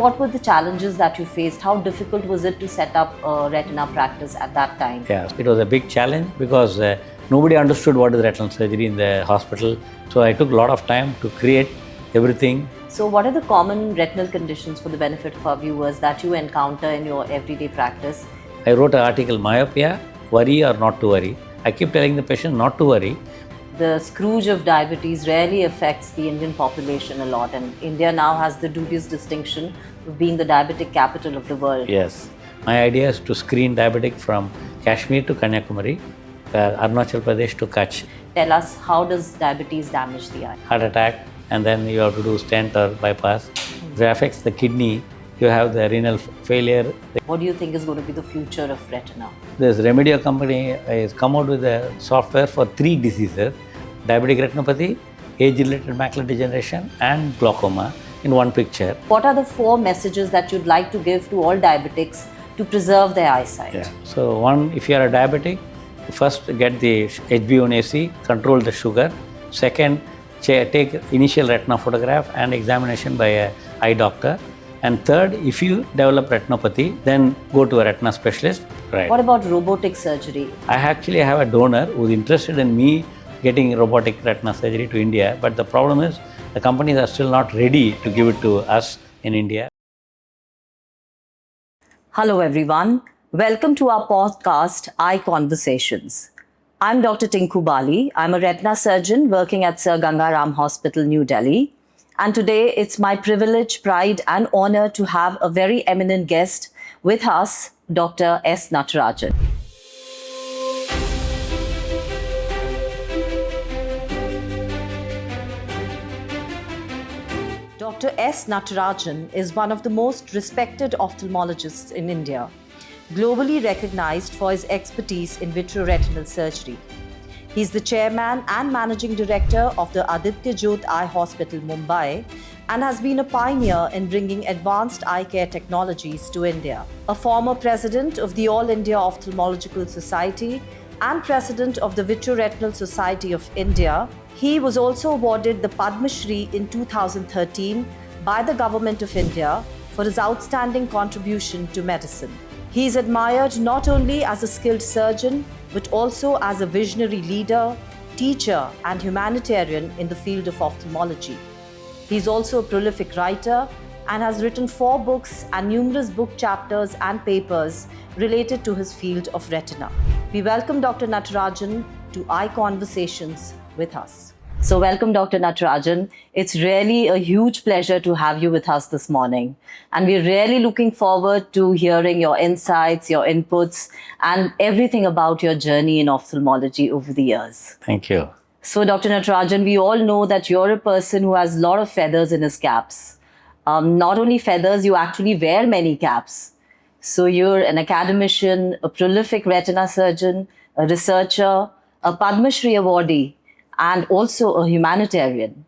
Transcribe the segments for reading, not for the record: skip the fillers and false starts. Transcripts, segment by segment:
what were the challenges that you faced? How difficult was it to set up a retina practice at that time? Yeah, it was a big challenge because nobody understood what is retinal surgery in the hospital. So I took a lot of time to create everything. So what are the common retinal conditions, for the benefit of our viewers, that you encounter in your everyday practice? I wrote an article, myopia, worry or not to worry. I keep telling the patient not to worry. The scourge of diabetes rarely affects the Indian population a lot, and India now has the dubious distinction of being the diabetic capital of the world. Yes. My idea is to screen diabetic from Kashmir to Kanyakumari, Arunachal Pradesh to Kutch. Tell us, how does diabetes damage the eye? Heart attack, and then you have to do stent or bypass. If it affects the kidney, you have the renal failure. What do you think is going to be the future of retina? This Remedio company has come out with a software for 3 diseases: diabetic retinopathy, age-related macular degeneration, and glaucoma in one picture. What are the 4 messages that you'd like to give to all diabetics to preserve their eyesight? Yeah. So one, if you are a diabetic, first get the HbA1c, control the sugar. Second, take initial retina photograph and examination by a eye doctor. And third, if you develop retinopathy, then go to a retina specialist. Right. What about robotic surgery? I actually have a donor who is interested in me getting robotic retina surgery to India, but the problem is the companies are still not ready to give it to us in India. Hello everyone, welcome to our podcast Eye Conversations. I'm Dr. Tinku Bali. I'm a retina surgeon working at Sir Gangaram Hospital, New Delhi. And today it's my privilege, pride and honor to have a very eminent guest with us, Dr. S. Natarajan. Dr. S. Natarajan is one of the most respected ophthalmologists in India, globally recognized for his expertise in vitreoretinal surgery. He is the chairman and managing director of the Aditya Jyot Eye Hospital, Mumbai, and has been a pioneer in bringing advanced eye care technologies to India. A former president of the All India Ophthalmological Society and president of the Vitreoretinal Society of India, he was also awarded the Padma Shri in 2013 by the Government of India for his outstanding contribution to medicine. He is admired not only as a skilled surgeon, but also as a visionary leader, teacher, and humanitarian in the field of ophthalmology. He is also a prolific writer and has written 4 books and numerous book chapters and papers related to his field of retina. We welcome Dr. Natarajan to Eye Conversations with us. So welcome, Dr. Natarajan. It's really a huge pleasure to have you with us this morning. And we're really looking forward to hearing your insights, your inputs, and everything about your journey in ophthalmology over the years. Thank you. So, Dr. Natarajan, we all know that you're a person who has a lot of feathers in his caps. Not only feathers, you actually wear many caps. So you're an academician, a prolific retina surgeon, a researcher, a Padma Shri awardee, and also a humanitarian.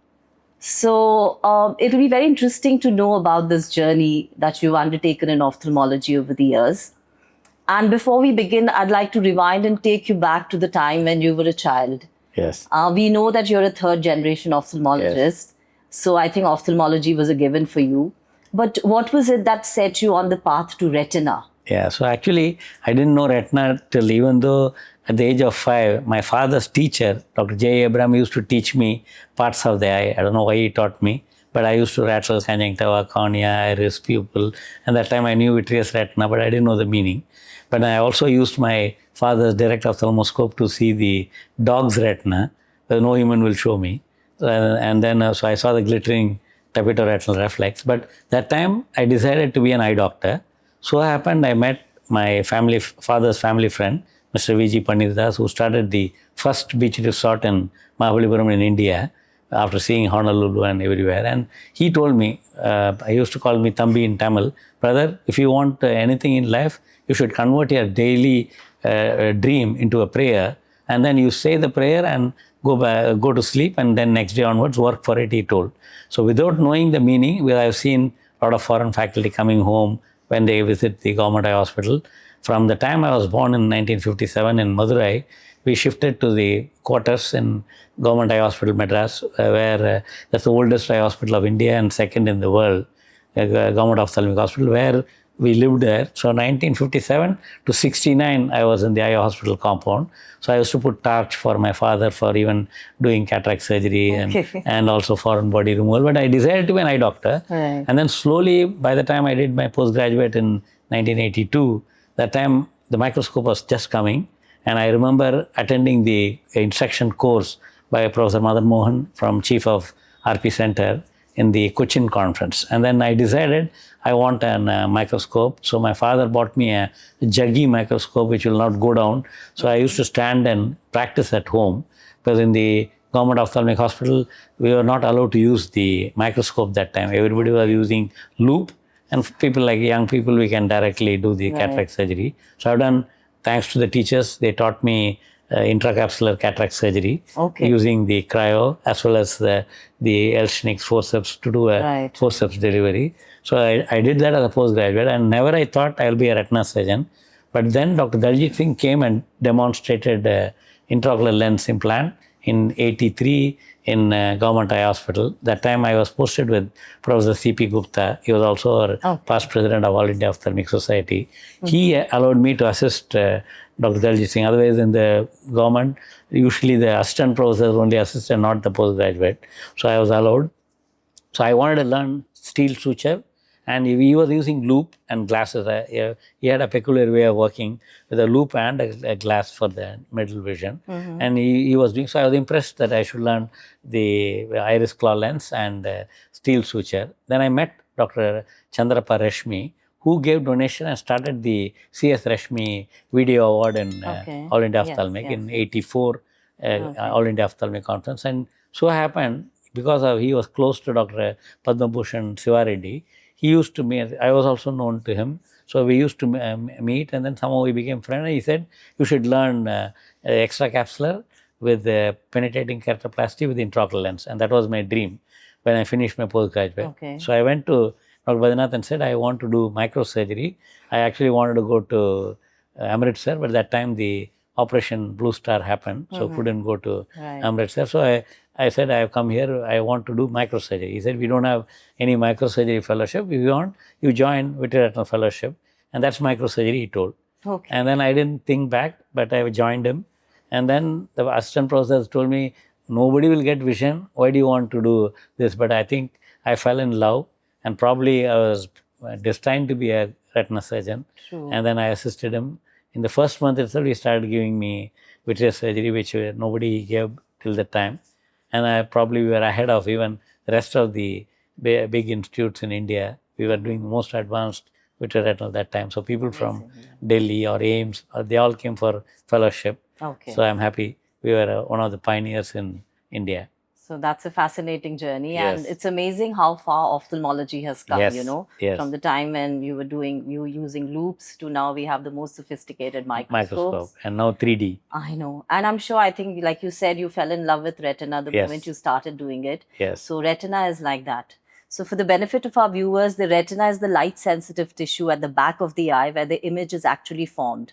So it will be very interesting to know about this journey that you've undertaken in ophthalmology over the years. And before we begin, I'd like to rewind and take you back to the time when you were a child. Yes. We know that you're a 3rd generation ophthalmologist. Yes. So I think ophthalmology was a given for you. But what was it that set you on the path to retina? Yeah, so actually I didn't know retina till, even though at the age of 5, my father's teacher, Dr. J. Abraham, used to teach me parts of the eye. I don't know why he taught me, but I used to rattle conjunctiva, cornea, iris, pupil. And that time I knew vitreous retina, but I didn't know the meaning. But I also used my father's direct ophthalmoscope to see the dog's retina that no human will show me. And then so I saw the glittering tapetoretinal reflex. But that time I decided to be an eye doctor. So happened I met my father's family friend, Mr. V.G. Panirdas, who started the first beach resort in Mahabalipuram in India after seeing Honolulu and everywhere. And he told me, he used to call me Thambi in Tamil, brother, if you want anything in life, you should convert your daily dream into a prayer, and then you say the prayer and go to sleep, and then next day onwards work for it, he told. So without knowing the meaning, where I've seen a lot of foreign faculty coming home when they visit the government eye hospital. From the time I was born in 1957 in Madurai, we shifted to the quarters in Government Eye Hospital, Madras, where that's the oldest eye hospital of India and second in the world. government ophthalmic hospital, where we lived there. So 1957 to 69, I was in the eye hospital compound. So I used to put torch for my father for even doing cataract surgery and also foreign body removal. But I decided to be an eye doctor. Right. And then slowly, by the time I did my postgraduate in 1982, that time the microscope was just coming. And I remember attending the instruction course by Professor Madan Mohan from Chief of RP Center in the Cochin conference. And then I decided I want a microscope. So my father bought me a juggy microscope which will not go down. So I used to stand and practice at home, because in the government ophthalmic hospital, we were not allowed to use the microscope that time. Everybody was using loop, and people like young people, we can directly do the cataract surgery. So I've done, thanks to the teachers, they taught me intracapsular cataract surgery using the cryo as well as the Elschnick's forceps to do a forceps delivery. So I did that as a postgraduate, and never I thought I'll be a retina surgeon. But then Dr. Daljit Singh came and demonstrated intraocular lens implant in 83 in government eye hospital. That time I was posted with Professor C.P. Gupta. He was also our past president of All India Ophthalmic Society. He allowed me to assist Dr. Daljit Singh. Otherwise, in the government, usually the assistant professors only assist and not the postgraduate. So I was allowed. So I wanted to learn steel suture, and he was using loop and glasses. He had a peculiar way of working with a loop and a glass for the middle vision. And he was doing, so I was impressed that I should learn the iris claw lens and steel suture. Then I met Dr. Chandrapa Rashmi, who gave donation and started the C.S. Rashmi Video Award in All India Ophthalmic in 84 All India Ophthalmic Conference. And so happened, because he was close to Dr. Padma Bhushan Sivareddy, he used to meet, I was also known to him. So we used to meet, and then somehow we became friends. And he said, you should learn extracapsular with penetrating keratoplasty with intraocular lens. And that was my dream when I finished my postgraduate. So I went to Dr. Badrinath and said, I want to do microsurgery. I actually wanted to go to Amritsar, but that time the Operation Blue Star happened, so couldn't go to Amritsar. So I said, I have come here, I want to do microsurgery. He said, we don't have any microsurgery fellowship. If you want, you join Vitreoretinal Fellowship. And that's microsurgery, he told. And then I didn't think back, but I joined him. And then the assistant professors told me, nobody will get vision. Why do you want to do this? But I think I fell in love, and probably I was destined to be a retina surgeon. And then I assisted him. In the first month itself, he started giving me vitreous surgery, which nobody gave till that time. And I probably were ahead of even the rest of the big institutes in India. We were doing the most advanced vitreoretinal that time. So people from Delhi or AIMS, they all came for fellowship. So I'm happy we were one of the pioneers in India. So that's a fascinating journey, and it's amazing how far ophthalmology has come, you know, from the time when you were using loops to now we have the most sophisticated microscopes. And now 3D. I know. And I'm sure, I think, like you said, you fell in love with retina the moment you started doing it. So retina is like that. So for the benefit of our viewers, the retina is the light sensitive tissue at the back of the eye where the image is actually formed.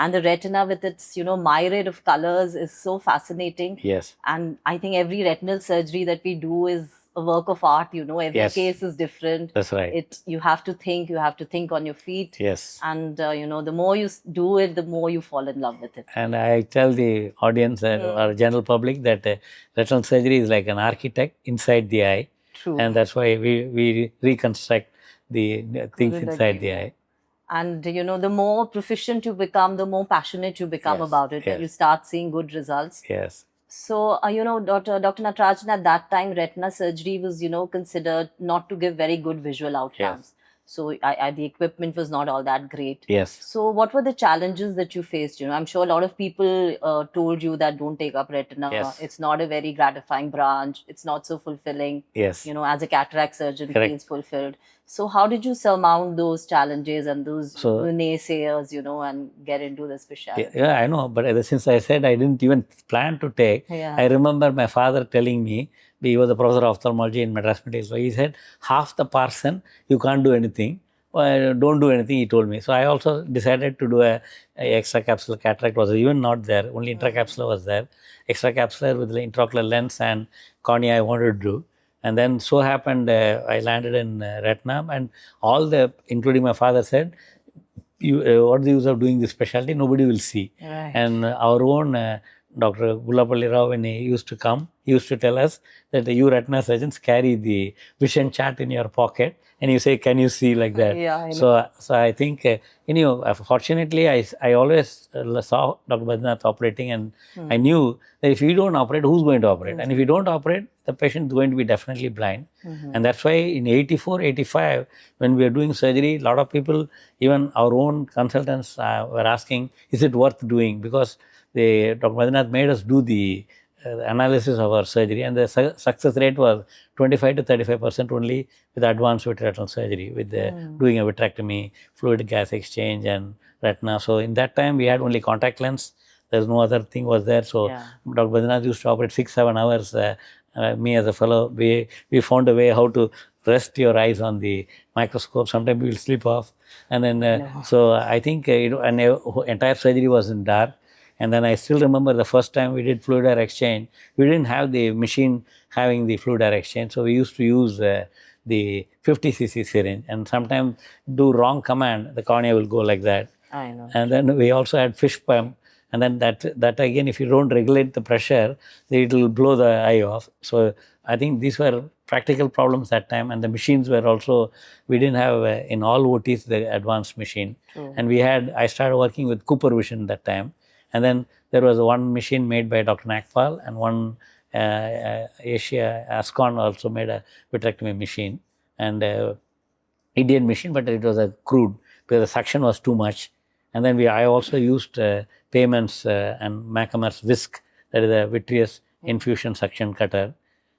And the retina with its, you know, myriad of colors is so fascinating. And I think every retinal surgery that we do is a work of art, you know, every case is different. That's right. You have to think on your feet. And, you know, the more you do it, the more you fall in love with it. And I tell the audience or general public that retinal surgery is like an architect inside the eye. And that's why we reconstruct the things inside the eye. And, you know, the more proficient you become, the more passionate you become about it, and you start seeing good results. So, you know, Dr. Natarajan, at that time, retina surgery was, you know, considered not to give very good visual outcomes. So the equipment was not all that great. So what were the challenges that you faced? You know, I'm sure a lot of people told you that don't take up retina. It's not a very gratifying branch. It's not so fulfilling. You know, as a cataract surgeon, feels fulfilled. So how did you surmount those challenges and those naysayers, you know, and get into this specialty? I know. But since I said I didn't even plan to take, I remember my father telling me, he was a professor of ophthalmology in Madras Medical School. He said, half the parson, you can't do anything. Don't do anything, he told me. So I also decided to do a extracapsular cataract. Was even not there, only intracapsular was there. Extracapsular with the intraocular lens and cornea I wanted to do. And then so happened, I landed in Retina, and all including my father, said, what's the use of doing this specialty? Nobody will see. Right. And our own Dr. Gullapalli Rao, when he used to come, he used to tell us that you retina surgeons carry the vision chart in your pocket and you say, can you see, like that? Yeah, I know. So I think, fortunately, I always saw Dr. Badrinath operating, and I knew that if you don't operate, who's going to operate? And if you don't operate, the patient is going to be definitely blind. And that's why in 84, 85, when we were doing surgery, a lot of people, even our own consultants were asking, is it worth doing? Because Dr. Badrinath made us do the analysis of our surgery, and the success rate was 25 to 35% only with advanced vitreoretinal surgery, with doing a vitrectomy, fluid gas exchange, and retina. So in that time, we had only contact lens. There's no other thing was there. So Dr. Badrinath used to operate 6-7 hours. Me as a fellow, we found a way how to rest your eyes on the microscope. Sometimes we will slip off, and then so I think and entire surgery was in dark. And then I still remember the first time we did fluid air exchange. We didn't have the machine having the fluid air exchange, so we used to use the 50 cc syringe, and sometimes do wrong command, the cornea will go like that. I know. And then we also had fish pump, and then that again, if you don't regulate the pressure, it will blow the eye off. So I think these were practical problems that time, and the machines were also, we didn't have in all OTs the advanced machine. And I started working with Cooper Vision that time. And then there was one machine made by Dr. Nagpal, and one Asia Ascon also made a vitrectomy machine, and Indian machine, but it was a crude because the suction was too much. And then I also used Payments and Macamers Whisk, that is a vitreous infusion suction cutter.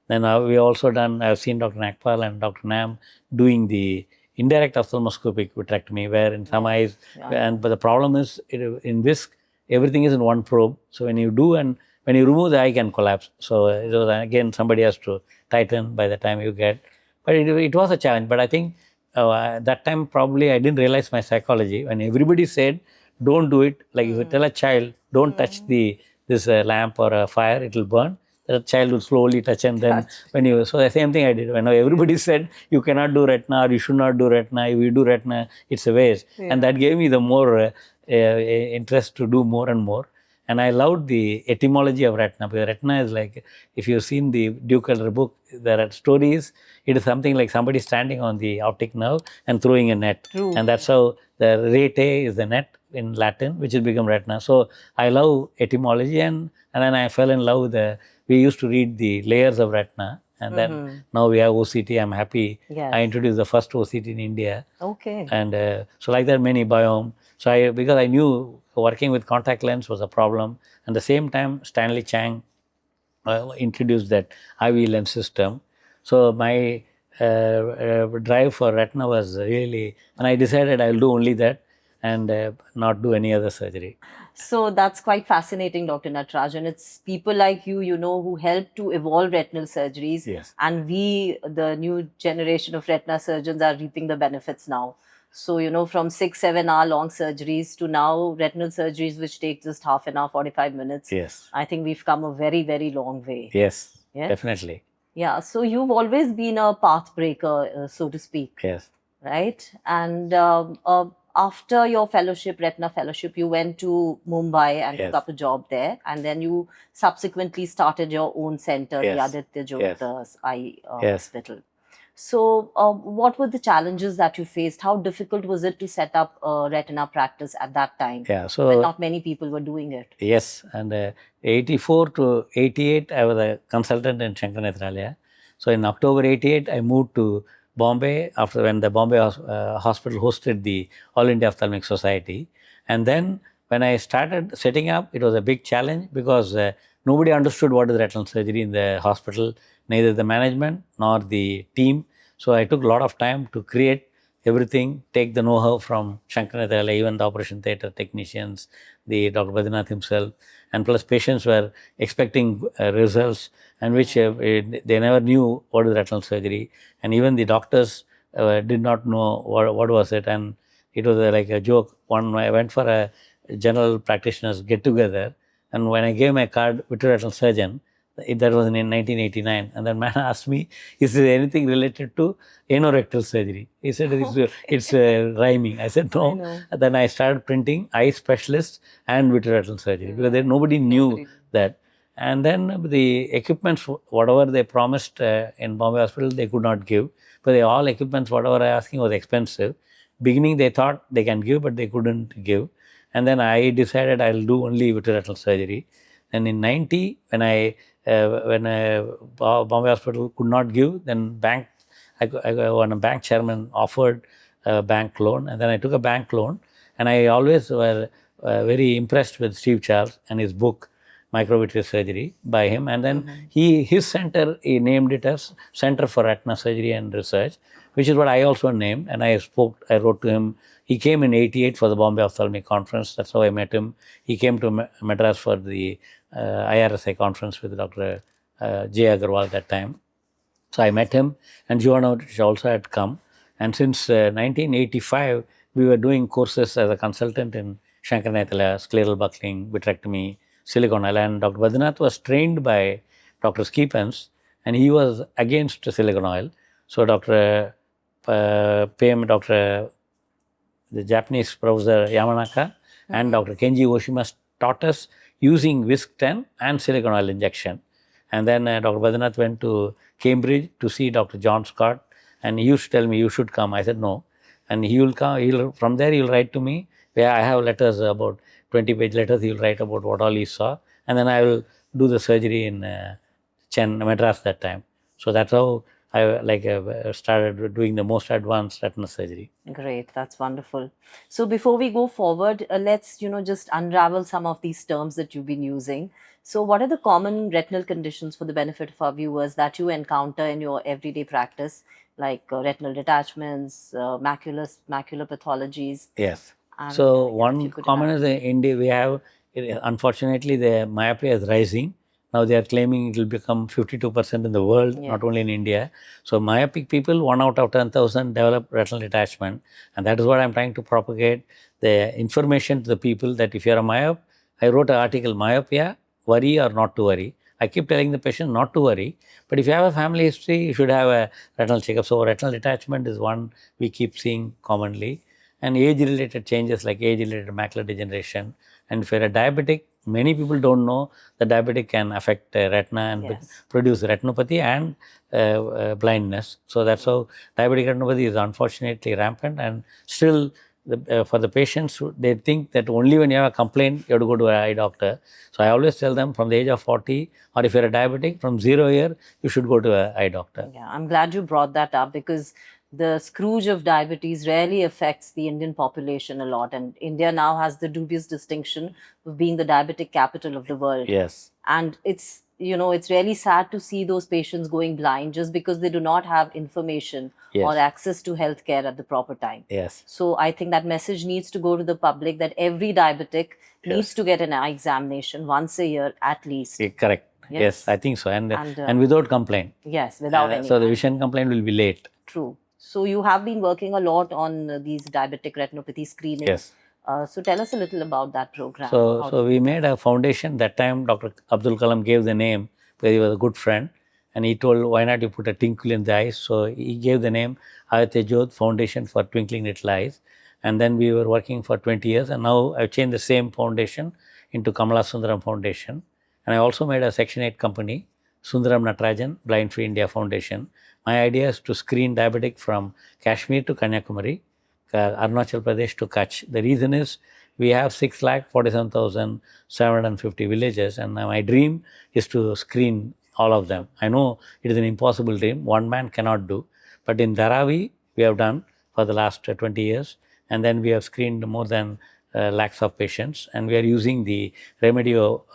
Then we also done, I've seen Dr. Nagpal and Dr. Nam doing the indirect ophthalmoscopic vitrectomy, where in some eyes, but the problem is in Whisk, everything is in one probe. So when you do, and when you remove, the eye can collapse. So it was, again, somebody has to tighten by the time you get. But it was a challenge. But I think that time probably I didn't realize my psychology. When everybody said, don't do it, like if you tell a child, don't touch this lamp or a fire, it will burn. The child will slowly touch, and then so the same thing I did. When everybody said you cannot do retina, or you should not do retina, if you do retina, it's a waste. And that gave me the more interest to do more and more. And I loved the etymology of retina, because retina is like, if you've seen the Duke Elder book, there are stories, it is something like somebody standing on the optic nerve and throwing a net. And that's how the rete is the net in Latin, which has become retina. So I love etymology, and then I fell in love with we used to read the layers of retina, and then now we have OCT. I'm happy. I introduced the first OCT in India. Okay. And so like that, many biome. So because I knew working with contact lens was a problem, and the same time Stanley Chang introduced that IV lens system. So my drive for retina was really, and I decided I'll do only that and not do any other surgery. So that's quite fascinating, Dr. Natarajan. It's people like you, who help to evolve retinal surgeries. Yes. And we, the new generation of retina surgeons, are reaping the benefits now. So, from 6-7 hour long surgeries to now retinal surgeries, which take just half an hour, 45 minutes. Yes. I think we've come a very, very long way. Yes, definitely. Yeah. So you've always been a path breaker, so to speak. Yes. Right. And after your fellowship, retina fellowship, you went to Mumbai and took up a job there. And then you subsequently started your own center, the Aditya Jyoti's Eye Hospital. So what were the challenges that you faced? How difficult was it to set up a retina practice at that time? So when not many people were doing it. Yes. And 84 to 88, I was a consultant in Shankar Nethralaya. So in October 88, I moved to Bombay after when the Bombay hospital hosted the All India Ophthalmic Society. And then when I started setting up, it was a big challenge because nobody understood what is retinal surgery in the hospital, neither the management nor the team. So I took a lot of time to create everything, take the know-how from Shankar Nethralaya, even the operation theatre technicians, the Dr. Badrinath himself, and plus patients were expecting results, and which they never knew what is retinal surgery, and even the doctors did not know what was it, and it was like a joke. I went for a general practitioners get together, and when I gave my card, vitreoretinal surgeon, That was in 1989. And that man asked me, is there anything related to anorectal surgery? He said, it's rhyming. I said, no. know. Then I started printing eye specialists and vitreoretinal surgery because nobody knew that. And then the equipments, whatever they promised in Bombay Hospital, they could not give. But all equipments, whatever I asking was expensive. Beginning, they thought they can give, but they couldn't give. And then I decided I'll do only vitreoretinal surgery. And in 90, when Bombay Hospital could not give, then when a bank chairman offered a bank loan, and then I took a bank loan, and I always were very impressed with Steve Charles and his book, Microvitreous Surgery by him. And then his center, he named it as Center for Retina Surgery and Research, which is what I also named. And I wrote to him. He came in 88 for the Bombay Ophthalmic Conference. That's how I met him. He came to Madras for the IRSI conference with Dr. J. Agarwal at that time. So I met him, and Giovanna also had come. And since 1985, we were doing courses as a consultant in Shankaranayathala, scleral buckling, vitrectomy, silicone oil. And Dr. Badrinath was trained by Dr. Skipens, and he was against silicone oil. So Dr. The Japanese professor Yamanaka and Dr. Kenji Oshima taught us using whisk 10 and silicone oil injection. And then Dr. Badrinath went to Cambridge to see Dr. John Scott, and he used to tell me, you should come. I said, no. And he will come, from there he will write to me, where I have letters, about 20-page letters, he will write about what all he saw. And then I will do the surgery in Madras that time. So that's how I started doing the most advanced retina surgery. Great, that's wonderful. So before we go forward, let's just unravel some of these terms that you've been using. So what are the common retinal conditions, for the benefit of our viewers, that you encounter in your everyday practice, like retinal detachments, macular pathologies? Yes. And, so if one you could common is in India, we have, unfortunately, the myopia is rising. Now they are claiming it will become 52% in the world, not only in India. So myopic people, 1 out of 10,000 develop retinal detachment. And that is what I'm trying to propagate, the information to the people that if you're a myop, I wrote an article, myopia, worry or not to worry. I keep telling the patient not to worry, but if you have a family history, you should have a retinal checkup. So retinal detachment is one we keep seeing commonly. And age-related changes like age-related macular degeneration. And if you're a diabetic, many people don't know that diabetic can affect retina and produce retinopathy and blindness. So that's how diabetic retinopathy is unfortunately rampant. And still, for the patients, they think that only when you have a complaint, you have to go to an eye doctor. So I always tell them from the age of 40, or if you're a diabetic, from 0 year, you should go to an eye doctor. Yeah, I'm glad you brought that up, because the scourge of diabetes rarely affects the Indian population a lot. And India now has the dubious distinction of being the diabetic capital of the world. Yes. And it's, it's really sad to see those patients going blind just because they do not have information or access to healthcare at the proper time. Yes. So I think that message needs to go to the public, that every diabetic needs to get an eye examination once a year at least. Correct. Yes, I think so. And without complaint. Yes, without any. So the vision complaint will be late. True. So you have been working a lot on these diabetic retinopathy screening. Yes. So tell us a little about that program. So we made a foundation. That time Dr. Abdul Kalam gave the name because he was a good friend. And he told, why not you put a twinkle in the eyes? So he gave the name Aditya Jodh Foundation for Twinkling Little Eyes. And then we were working for 20 years. And now I've changed the same foundation into Kamala Sundaram Foundation. And I also made a Section 8 company, Sundaram Natarajan Blind Free India Foundation. My idea is to screen diabetic from Kashmir to Kanyakumari, Arunachal Pradesh to Kutch. The reason is we have 6,47,750 villages, and my dream is to screen all of them. I know it is an impossible dream, one man cannot do, but in Dharavi we have done for the last 20 years, and then we have screened more than lakhs of patients, and we are using the Remedio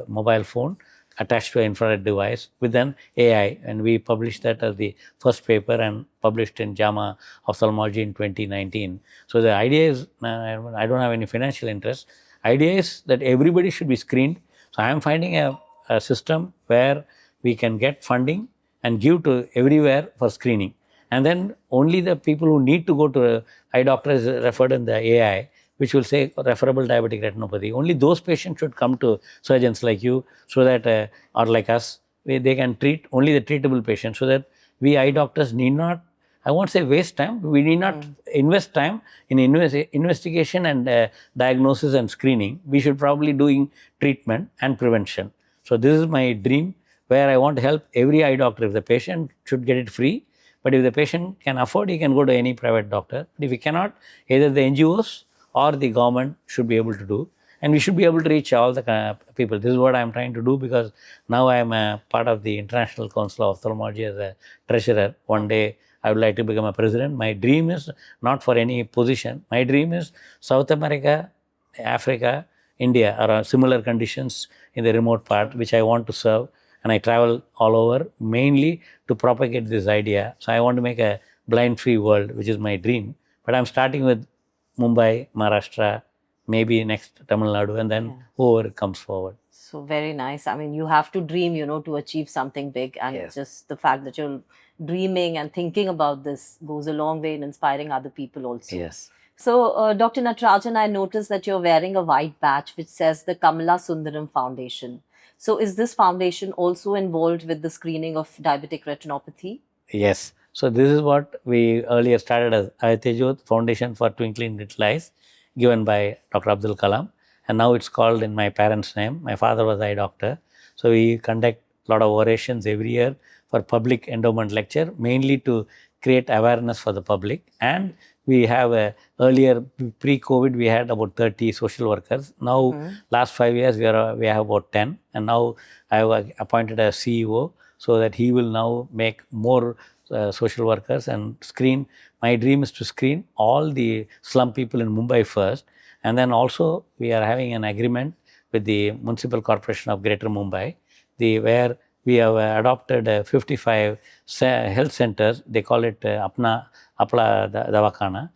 mobile phone attached to an infrared device with an AI, and we published that as the first paper and published in JAMA Ophthalmology in 2019. So the idea is, I don't have any financial interest, idea is that everybody should be screened. So I am finding a system where we can get funding and give to everywhere for screening. And then only the people who need to go to an eye doctor is referred in the AI, which will say referable diabetic retinopathy. Only those patients should come to surgeons like you, so that, or like us, they can treat only the treatable patients, so that we eye doctors need not, I won't say waste time, we need not invest time in investigation and diagnosis and screening. We should probably doing treatment and prevention. So this is my dream, where I want to help every eye doctor. If the patient should get it free, but if the patient can afford, he can go to any private doctor. But if he cannot, either the NGOs or the government should be able to do. And we should be able to reach all the people. This is what I am trying to do, because now I am a part of the International Council of Ophthalmology as a treasurer. One day I would like to become a president. My dream is not for any position. My dream is South America, Africa, India are similar conditions in the remote part, which I want to serve. And I travel all over mainly to propagate this idea. So I want to make a blind-free world, which is my dream. But I'm starting with Mumbai, Maharashtra, maybe next Tamil Nadu, and then whoever comes forward. So very nice. I mean, you have to dream, to achieve something big. And just the fact that you're dreaming and thinking about this goes a long way in inspiring other people also. Yes. So, Dr. Natarajan, I noticed that you're wearing a white badge which says the Kamala Sundaram Foundation. So, is this foundation also involved with the screening of diabetic retinopathy? Yes. So, this is what we earlier started as Ayatejot Foundation for Twinkling Little Eyes, given by Dr. Abdul Kalam. And now it's called in my parents' name. My father was eye doctor. So, we conduct a lot of orations every year for public endowment lecture, mainly to create awareness for the public. And we have earlier pre-COVID, we had about 30 social workers. Now, last 5 years, we have about 10. And now I have appointed a CEO, so that he will now make more social workers and screen. My dream is to screen all the slum people in Mumbai first. And then also we are having an agreement with the Municipal Corporation of Greater Mumbai, where we have adopted 55 health centers. They call it Apla Davakana,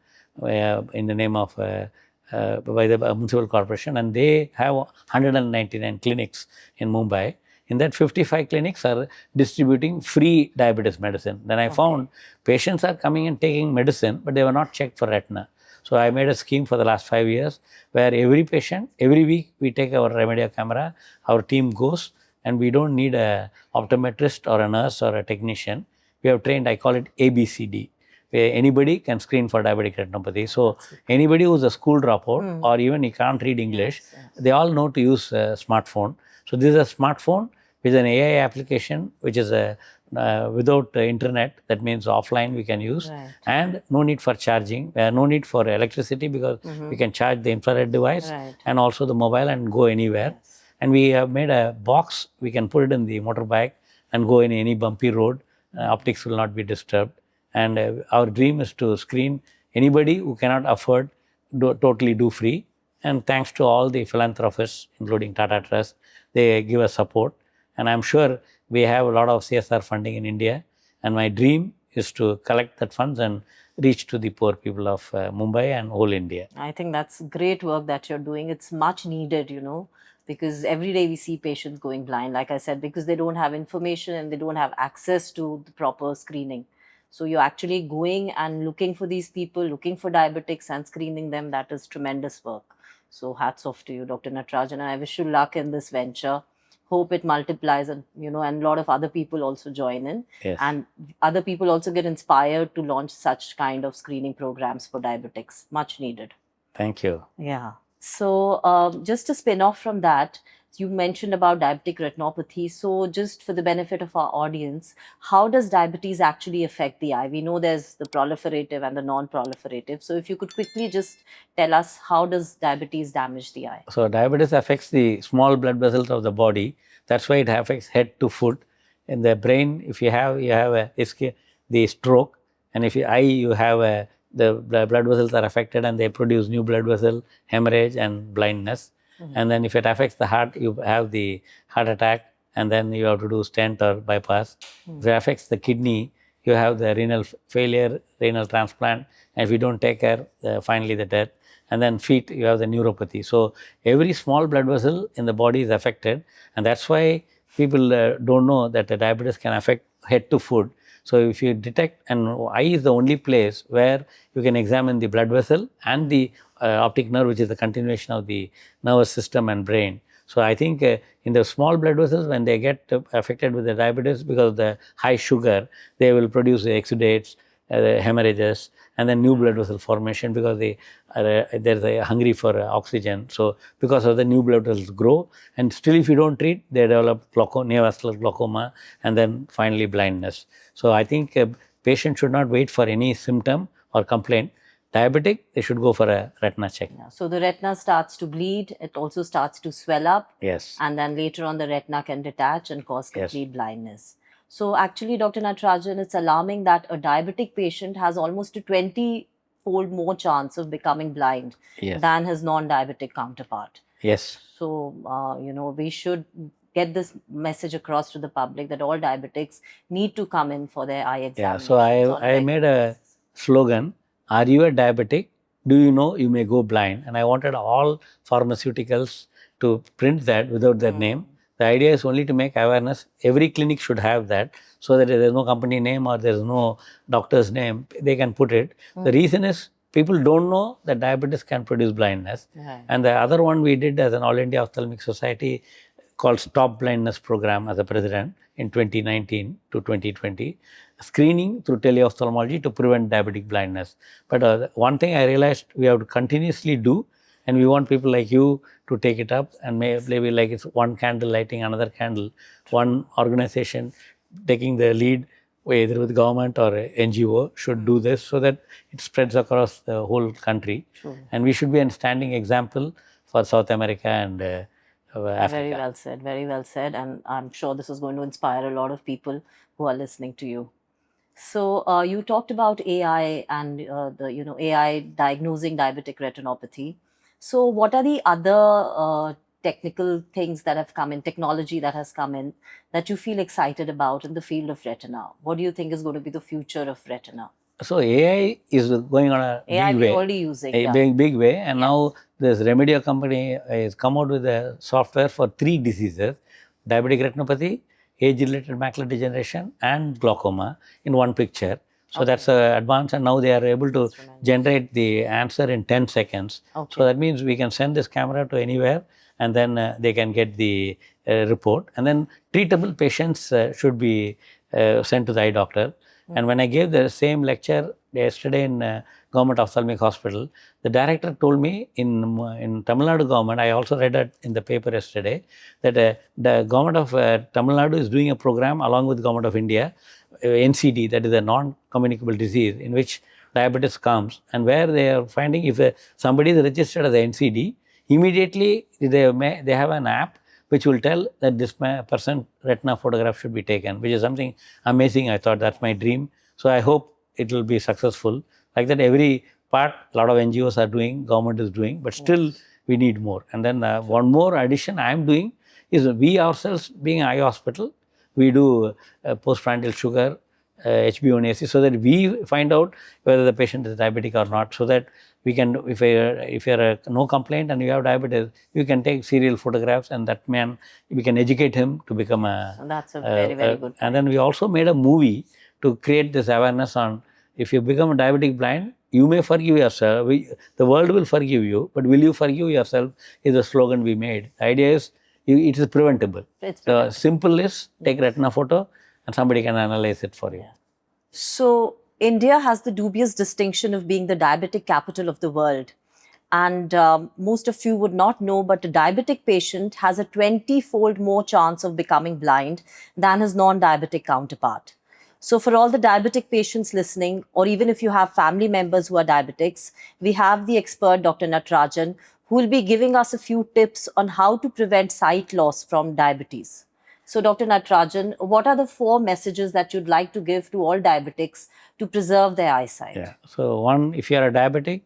in the name of by the Municipal Corporation, and they have 199 clinics in Mumbai. In that, 55 clinics are distributing free diabetes medicine. Then I found patients are coming and taking medicine, but they were not checked for retina. So I made a scheme for the last 5 years, where every patient, every week we take our Remedia camera, our team goes, and we don't need a optometrist or a nurse or a technician. We have trained, I call it ABCD, where anybody can screen for diabetic retinopathy. So anybody who's a school dropout or even he can't read English, they all know to use a smartphone. So this is a smartphone with an AI application, which is without internet. That means offline we can use, and no need for charging, no need for electricity, because we can charge the infrared device and also the mobile and go anywhere. And we have made a box, we can put it in the motorbike and go in any bumpy road. Optics will not be disturbed. And our dream is to screen anybody who cannot afford, totally do free. And thanks to all the philanthropists, including Tata Trust, they give us support. And I'm sure we have a lot of CSR funding in India. And my dream is to collect that funds and reach to the poor people of Mumbai and whole India. I think that's great work that you're doing. It's much needed, because every day we see patients going blind, like I said, because they don't have information and they don't have access to the proper screening. So you're actually going and looking for these people, looking for diabetics and screening them. That is tremendous work. So hats off to you, Dr. Natarajan, and I wish you luck in this venture. Hope it multiplies, and and a lot of other people also join in. Yes. And other people also get inspired to launch such kind of screening programs for diabetics. Much needed. Thank you. Yeah. So just to spin off from that, you mentioned about diabetic retinopathy. So just for the benefit of our audience, how does diabetes actually affect the eye? We know there's the proliferative and the non-proliferative. So if you could quickly just tell us, how does diabetes damage the eye? So diabetes affects the small blood vessels of the body. That's why it affects head to foot. In the brain, if you have the stroke, and if you eye, you have the blood vessels are affected and they produce new blood vessel, hemorrhage and blindness. And then if it affects the heart, you have the heart attack, and then you have to do stent or bypass. If it affects the kidney, you have the renal failure, renal transplant, and if you don't take care, finally the death. And then feet, you have the neuropathy. So every small blood vessel in the body is affected, and that's why people don't know that the diabetes can affect head to foot. So if you detect, and eye is the only place where you can examine the blood vessel and the optic nerve, which is the continuation of the nervous system and brain. So I think in the small blood vessels, when they get affected with the diabetes because of the high sugar, they will produce the exudates, the hemorrhages, and then new blood vessel formation because they are there's a hungry for oxygen. So because of the new blood vessels grow, and still if you don't treat, they develop neovascular glaucoma, and then finally blindness. So I think patient should not wait for any symptom or complaint. Diabetic, they should go for a retina check. Yeah. So the retina starts to bleed, it also starts to swell up. Yes. And then later on, the retina can detach and cause Yes. complete blindness. So actually, Dr. Natarajan, it's alarming that a diabetic patient has almost a 20-fold more chance of becoming blind Yes. than his non-diabetic counterpart. Yes. So, we should get this message across to the public that all diabetics need to come in for their eye Yeah. examinations. So I made a slogan, are you a diabetic? Do you know you may go blind? And I wanted all pharmaceuticals to print that without their name. The idea is only to make awareness. Every clinic should have that, so that there's no company name or there's no doctor's name, they can put it. The reason is people don't know that diabetes can produce blindness. Right. And the other one we did as an All India Ophthalmic Society called Stop Blindness Program as a president in 2019 to 2020, screening through teleophthalmology to prevent diabetic blindness. But one thing I realized we have to continuously do, and we want people like you to take it up, and maybe like it's one candle lighting another candle, one organization taking the lead, either with government or NGO should do this so that it spreads across the whole country. True. And we should be a standing example for South America and Africa. Very well said, very well said. And I'm sure this is going to inspire a lot of people who are listening to you. So you talked about AI and the AI diagnosing diabetic retinopathy. So what are the other technical things that have come in, technology that has come in, that you feel excited about in the field of retina? What do you think is going to be the future of retina? So AI is going on a AI big we're way, already using, a yeah. big way, and now this Remedio company has come out with a software for 3 diseases: diabetic retinopathy, age-related macular degeneration, and glaucoma in one picture. So that's advanced, and now they are able to generate the answer in 10 seconds. So that means we can send this camera to anywhere, and then they can get the report. And then treatable patients should be sent to the eye doctor. And when I gave the same lecture yesterday in Government Ophthalmic Hospital, the director told me in Tamil Nadu government, I also read it in the paper yesterday, that the government of Tamil Nadu is doing a program along with government of India, NCD, that is a non-communicable disease in which diabetes comes, and where they are finding if somebody is registered as a NCD, immediately they have an app which will tell that this person retina photograph should be taken, which is something amazing. I thought that's my dream. So I hope it will be successful. Like that, every part, a lot of NGOs are doing, government is doing, but still we need more. And then one more addition I am doing is we ourselves, being an eye hospital, we do postprandial sugar, HbA1c, so that we find out whether the patient is diabetic or not, so that we can, if you're no complaint and you have diabetes, you can take serial photographs, and that man, we can educate him to become a. So that's a very good point. And then we also made a movie to create this awareness on, if you become a diabetic blind, you may forgive yourself. The world will forgive you, but will you forgive yourself? Is a slogan we made. The idea is it is preventable. The simple is take retina photo and somebody can analyze it for you. Yeah. So India has the dubious distinction of being the diabetic capital of the world. And most of you would not know, but a diabetic patient has a 20-fold more chance of becoming blind than his non-diabetic counterpart. So for all the diabetic patients listening, or even if you have family members who are diabetics, we have the expert Dr. Natarajan, who will be giving us a few tips on how to prevent sight loss from diabetes. So Dr. Natarajan, what are the 4 messages that you'd like to give to all diabetics to preserve their eyesight? Yeah. So one, if you are a diabetic,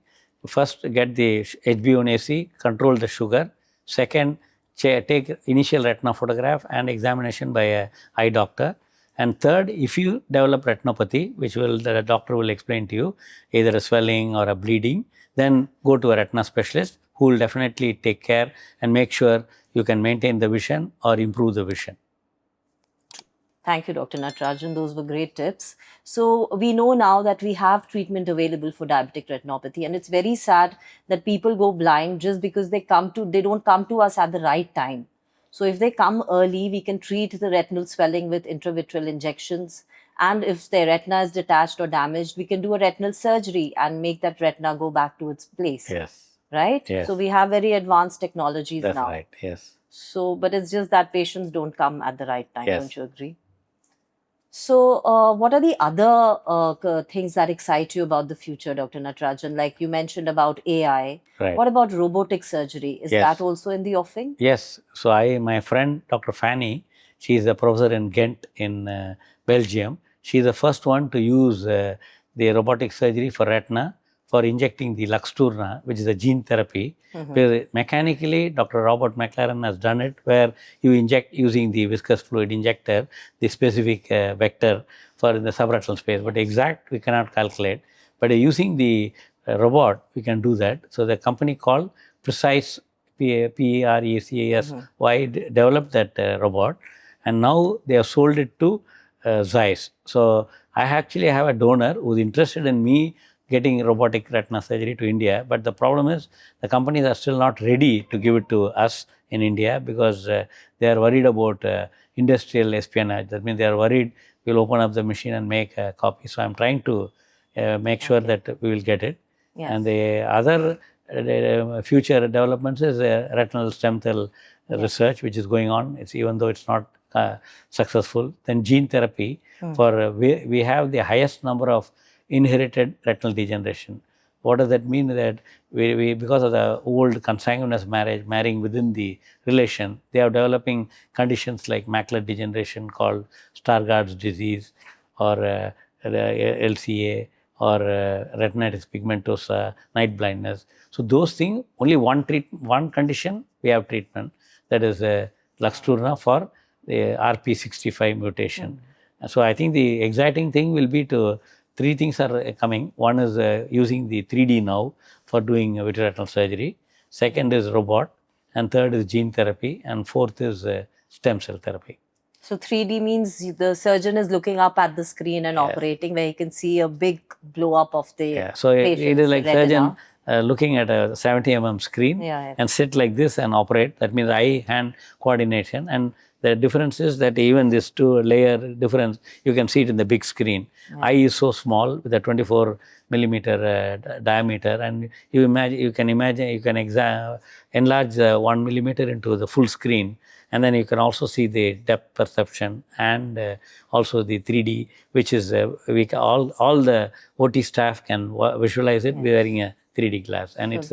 first get the HbA1c, control the sugar. Second, take initial retina photograph and examination by a eye doctor. And third, if you develop retinopathy, which the doctor will explain to you, either a swelling or a bleeding, then go to a retina specialist who will definitely take care and make sure you can maintain the vision or improve the vision. Thank you, Dr. Natarajan. Those were great tips. So we know now that we have treatment available for diabetic retinopathy, and it's very sad that people go blind just because they don't come to us at the right time. So if they come early, we can treat the retinal swelling with intravitreal injections. And if their retina is detached or damaged, we can do a retinal surgery and make that retina go back to its place. Yes. Right? Yes. So we have very advanced technologies That's now. right. Yes. So, but it's just that patients don't come at the right time. Yes. Don't you agree? So, what are the other things that excite you about the future, Dr. Natarajan? Like you mentioned about AI. Right. What about robotic surgery? Is Yes. that also in the offing? Yes. So my friend Dr. Fanny, she is a professor in Ghent in Belgium. She is the first one to use the robotic surgery for retina for injecting the Luxturna, which is a gene therapy. Where mechanically, Dr. Robert McLaren has done it, where you inject using the viscous fluid injector, the specific vector for the subretinal space. But exact, we cannot calculate. But using the robot, we can do that. So the company called Precise PERECASY developed that robot, and now they have sold it to Zeiss. So I actually have a donor who is interested in me getting robotic retina surgery to India, but the problem is the companies are still not ready to give it to us in India because they are worried about industrial espionage. That means they are worried we'll open up the machine and make a copy. So I'm trying to make sure that we will get it. Yes. And the other future developments is retinal stem cell research, which is going on. It's even though it's not successful. Then gene therapy for we have the highest number of inherited retinal degeneration. What does that mean? That we because of the old consanguineous marriage, marrying within the relation, they are developing conditions like macular degeneration called Stargardt's disease, or LCA, or retinitis pigmentosa, night blindness. So those things, only one condition we have treatment, that is Luxturna for the RP65 mutation. So I think the exciting thing will be three things are coming. One is using the 3D now for doing vitreoretinal surgery. Second is robot, and third is gene therapy, and fourth is stem cell therapy. So 3D means the surgeon is looking up at the screen and operating, where he can see a big blow up of the So it is like retina. surgeon looking at a 70 screen and sit like this and operate. That means eye-hand coordination. And the difference is that even this two-layer difference, you can see it in the big screen. Eye is so small with a 24 millimeter diameter, and you can enlarge 1 millimeter into the full screen. And then you can also see the depth perception and also the 3D, which is all the OT staff can visualize it wearing a 3D glass. And it's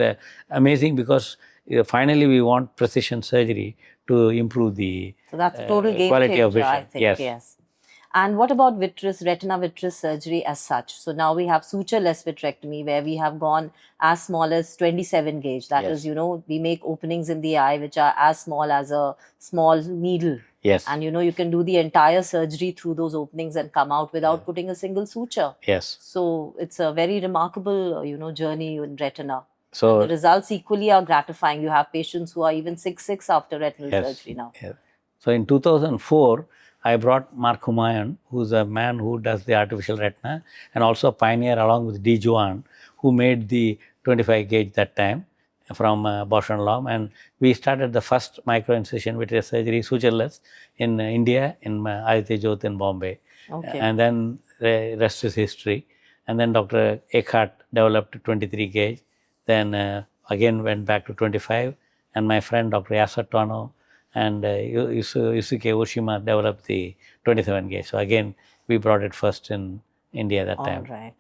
amazing because finally we want precision surgery to improve the that's a total game quality changer, of vision. I think. Yes. And what about retina vitreous surgery as such? So now we have sutureless vitrectomy, where we have gone as small as 27 gauge. That is, we make openings in the eye which are as small as a small needle. Yes. And you can do the entire surgery through those openings and come out without putting a single suture. Yes. So it's a very remarkable, journey in retina. So and the results equally are gratifying. You have patients who are even 6'6" after retinal surgery now. Yes. So in 2004, I brought Mark Humayun, who's a man who does the artificial retina, and also a pioneer along with D. Juan, who made the 25 gauge that time from Bausch and Lomb. And we started the first micro-incision vitreous surgery, sutureless, in India, in Aditya Jyot in Bombay. Okay. And then the rest is history. And then Dr. Eckhart developed 23 gauge, then again went back to 25. And my friend Dr. Yasser Tono and Yusuke Oshima developed the 27 gauge. So again, we brought it first in India that time. All right.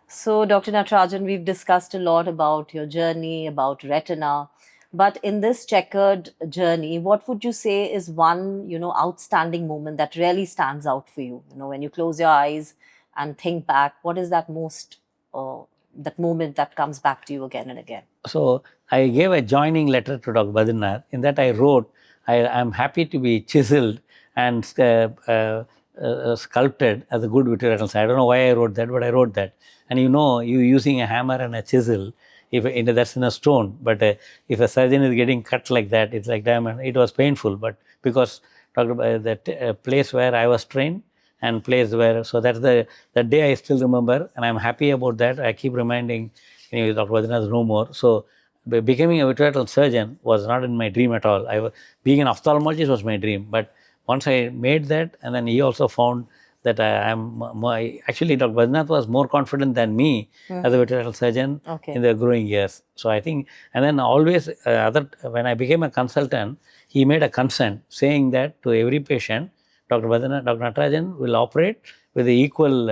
So Dr. Natarajan, we've discussed a lot about your journey, about retina. But in this checkered journey, what would you say is one, outstanding moment that really stands out for you? When you close your eyes and think back, what is that that moment that comes back to you again and again? So I gave a joining letter to Dr. Badrinath. In that I wrote, I am happy to be chiseled and sculpted as a good vitreoretinal surgeon. I don't know why I wrote that, but I wrote that. And you using a hammer and a chisel, that's in a stone, but if a surgeon is getting cut like that, it's like diamond. It was painful, but because talked about the place where I was trained and place where, so that's the day I still remember, and I'm happy about that. I keep reminding, Dr. Badrinath is no more. So becoming a vitreoretinal surgeon was not in my dream at all. Being an ophthalmologist was my dream, but once I made that, and then he also found that actually Dr. Badrinath was more confident than me as a vitreoretinal surgeon in the growing years. So I think, and then always when I became a consultant, he made a consent saying that to every patient, Dr. Natarajan will operate with the equal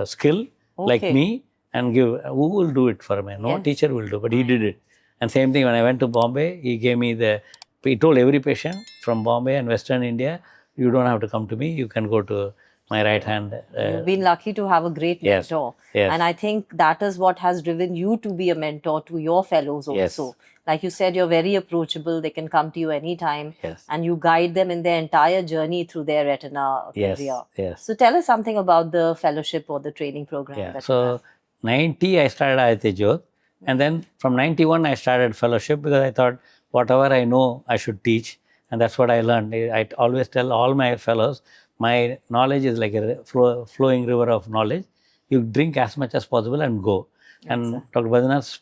skill like me and give, who will do it for me? No teacher will do, but he did it. And same thing when I went to Bombay, he gave me he told every patient from Bombay and Western India, you don't have to come to me, you can go to my right hand. You've been lucky to have a great mentor. Yes. And I think that is what has driven you to be a mentor to your fellows also. Yes. Like you said, you're very approachable. They can come to you anytime. Yes. And you guide them in their entire journey through their retina career. Yes. So tell us something about the fellowship or the training program. That so 90, I started Aditya Jyot. And then from 91, I started fellowship because I thought whatever I know, I should teach. And that's what I learned. I always tell all my fellows, my knowledge is like a flowing river of knowledge. You drink as much as possible and go. And Dr. Badrinath's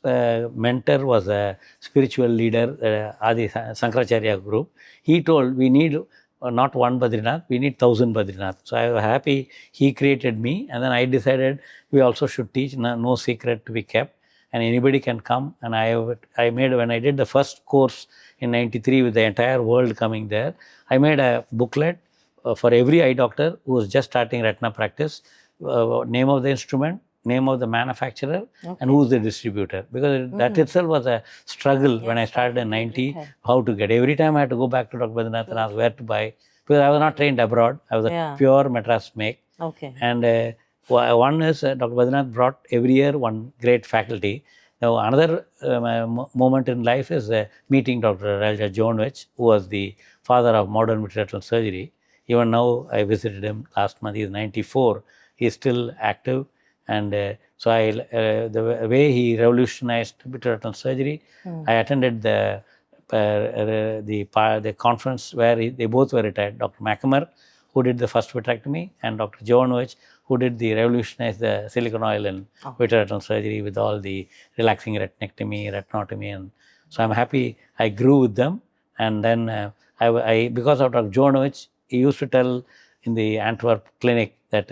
mentor was a spiritual leader, Adi Sankaracharya group. He told we need not one Badrinath, we need 1,000 Badrinath. So I was happy he created me, and then I decided we also should teach, no secret to be kept, and anybody can come. And I made, when I did the first course in 93 with the entire world coming there, I made a booklet for every eye doctor who was just starting retina practice, name of the instrument, name of the manufacturer, and who's the distributor, because that itself was a struggle when I started in 90, how to get. Every time I had to go back to Dr. Badrinath and ask where to buy, because I was not trained abroad. I was a pure Madras make. And one is Dr. Badrinath brought every year one great faculty. Now another moment in life is meeting Dr. Raja Jonovich, who was the father of modern vitreoretinal surgery. Even now I visited him last month. He is 94. He is still active. And so the way he revolutionized vitreoretinal surgery, I attended the conference where they both were retired. Dr. McAmmer, who did the first vitrectomy, and Dr. Jonovich, who did the revolutionized the silicone oil in vitreoretinal surgery with all the relaxing retinectomy, retinotomy. And so I'm happy I grew with them. And then because of Dr. Jonovich, he used to tell in the Antwerp clinic that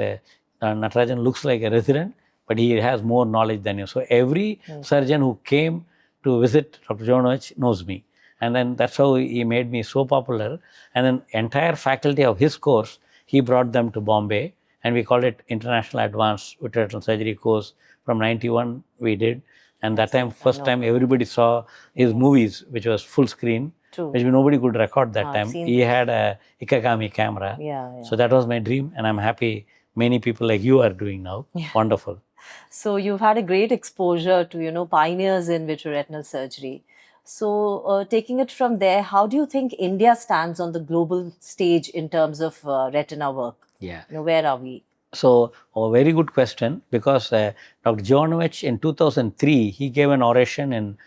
Natarajan looks like a resident, but he has more knowledge than you. So every surgeon who came to visit Dr. Jonovich knows me. And then that's how he made me so popular. And then entire faculty of his course, he brought them to Bombay, and we called it International Advanced Vitreoretinal Surgery course. From 91 we did. And that time, first time everybody saw his movies, which was full screen, which nobody could record that time. He had a Ikegami camera. So that was my dream, and I'm happy many people like you are doing now. Wonderful. So you've had a great exposure to, pioneers in vitreoretinal surgery. So taking it from there, how do you think India stands on the global stage in terms of retina work? Where are we? So, a very good question, because Dr. Jonovich in 2003, he gave an oration in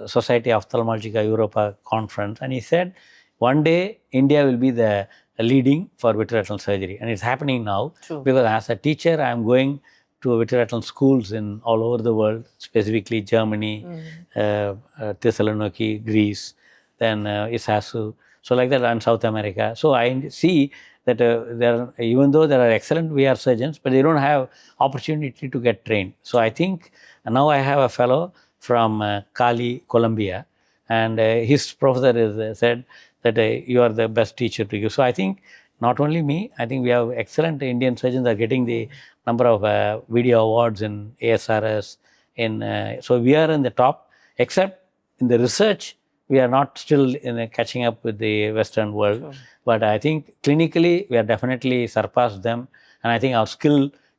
Society Ophthalmologica Europa conference, and he said, one day India will be the leading for vitreoretinal surgery, and it's happening now. Because as a teacher, I am going to vitreoretinal schools in all over the world, specifically Germany, Thessaloniki, Greece, then Isasu, so like that, and South America. So I see that even though there are excellent VR surgeons, but they don't have opportunity to get trained. So I think now I have a fellow from Cali, Colombia, and his professor is said that you are the best teacher to give. So I think not only me, I think we have excellent Indian surgeons are getting the number of video awards in ASRS. So we are in the top, except in the research, we are not still catching up with the Western world. But I think clinically, we are definitely surpassed them. And I think our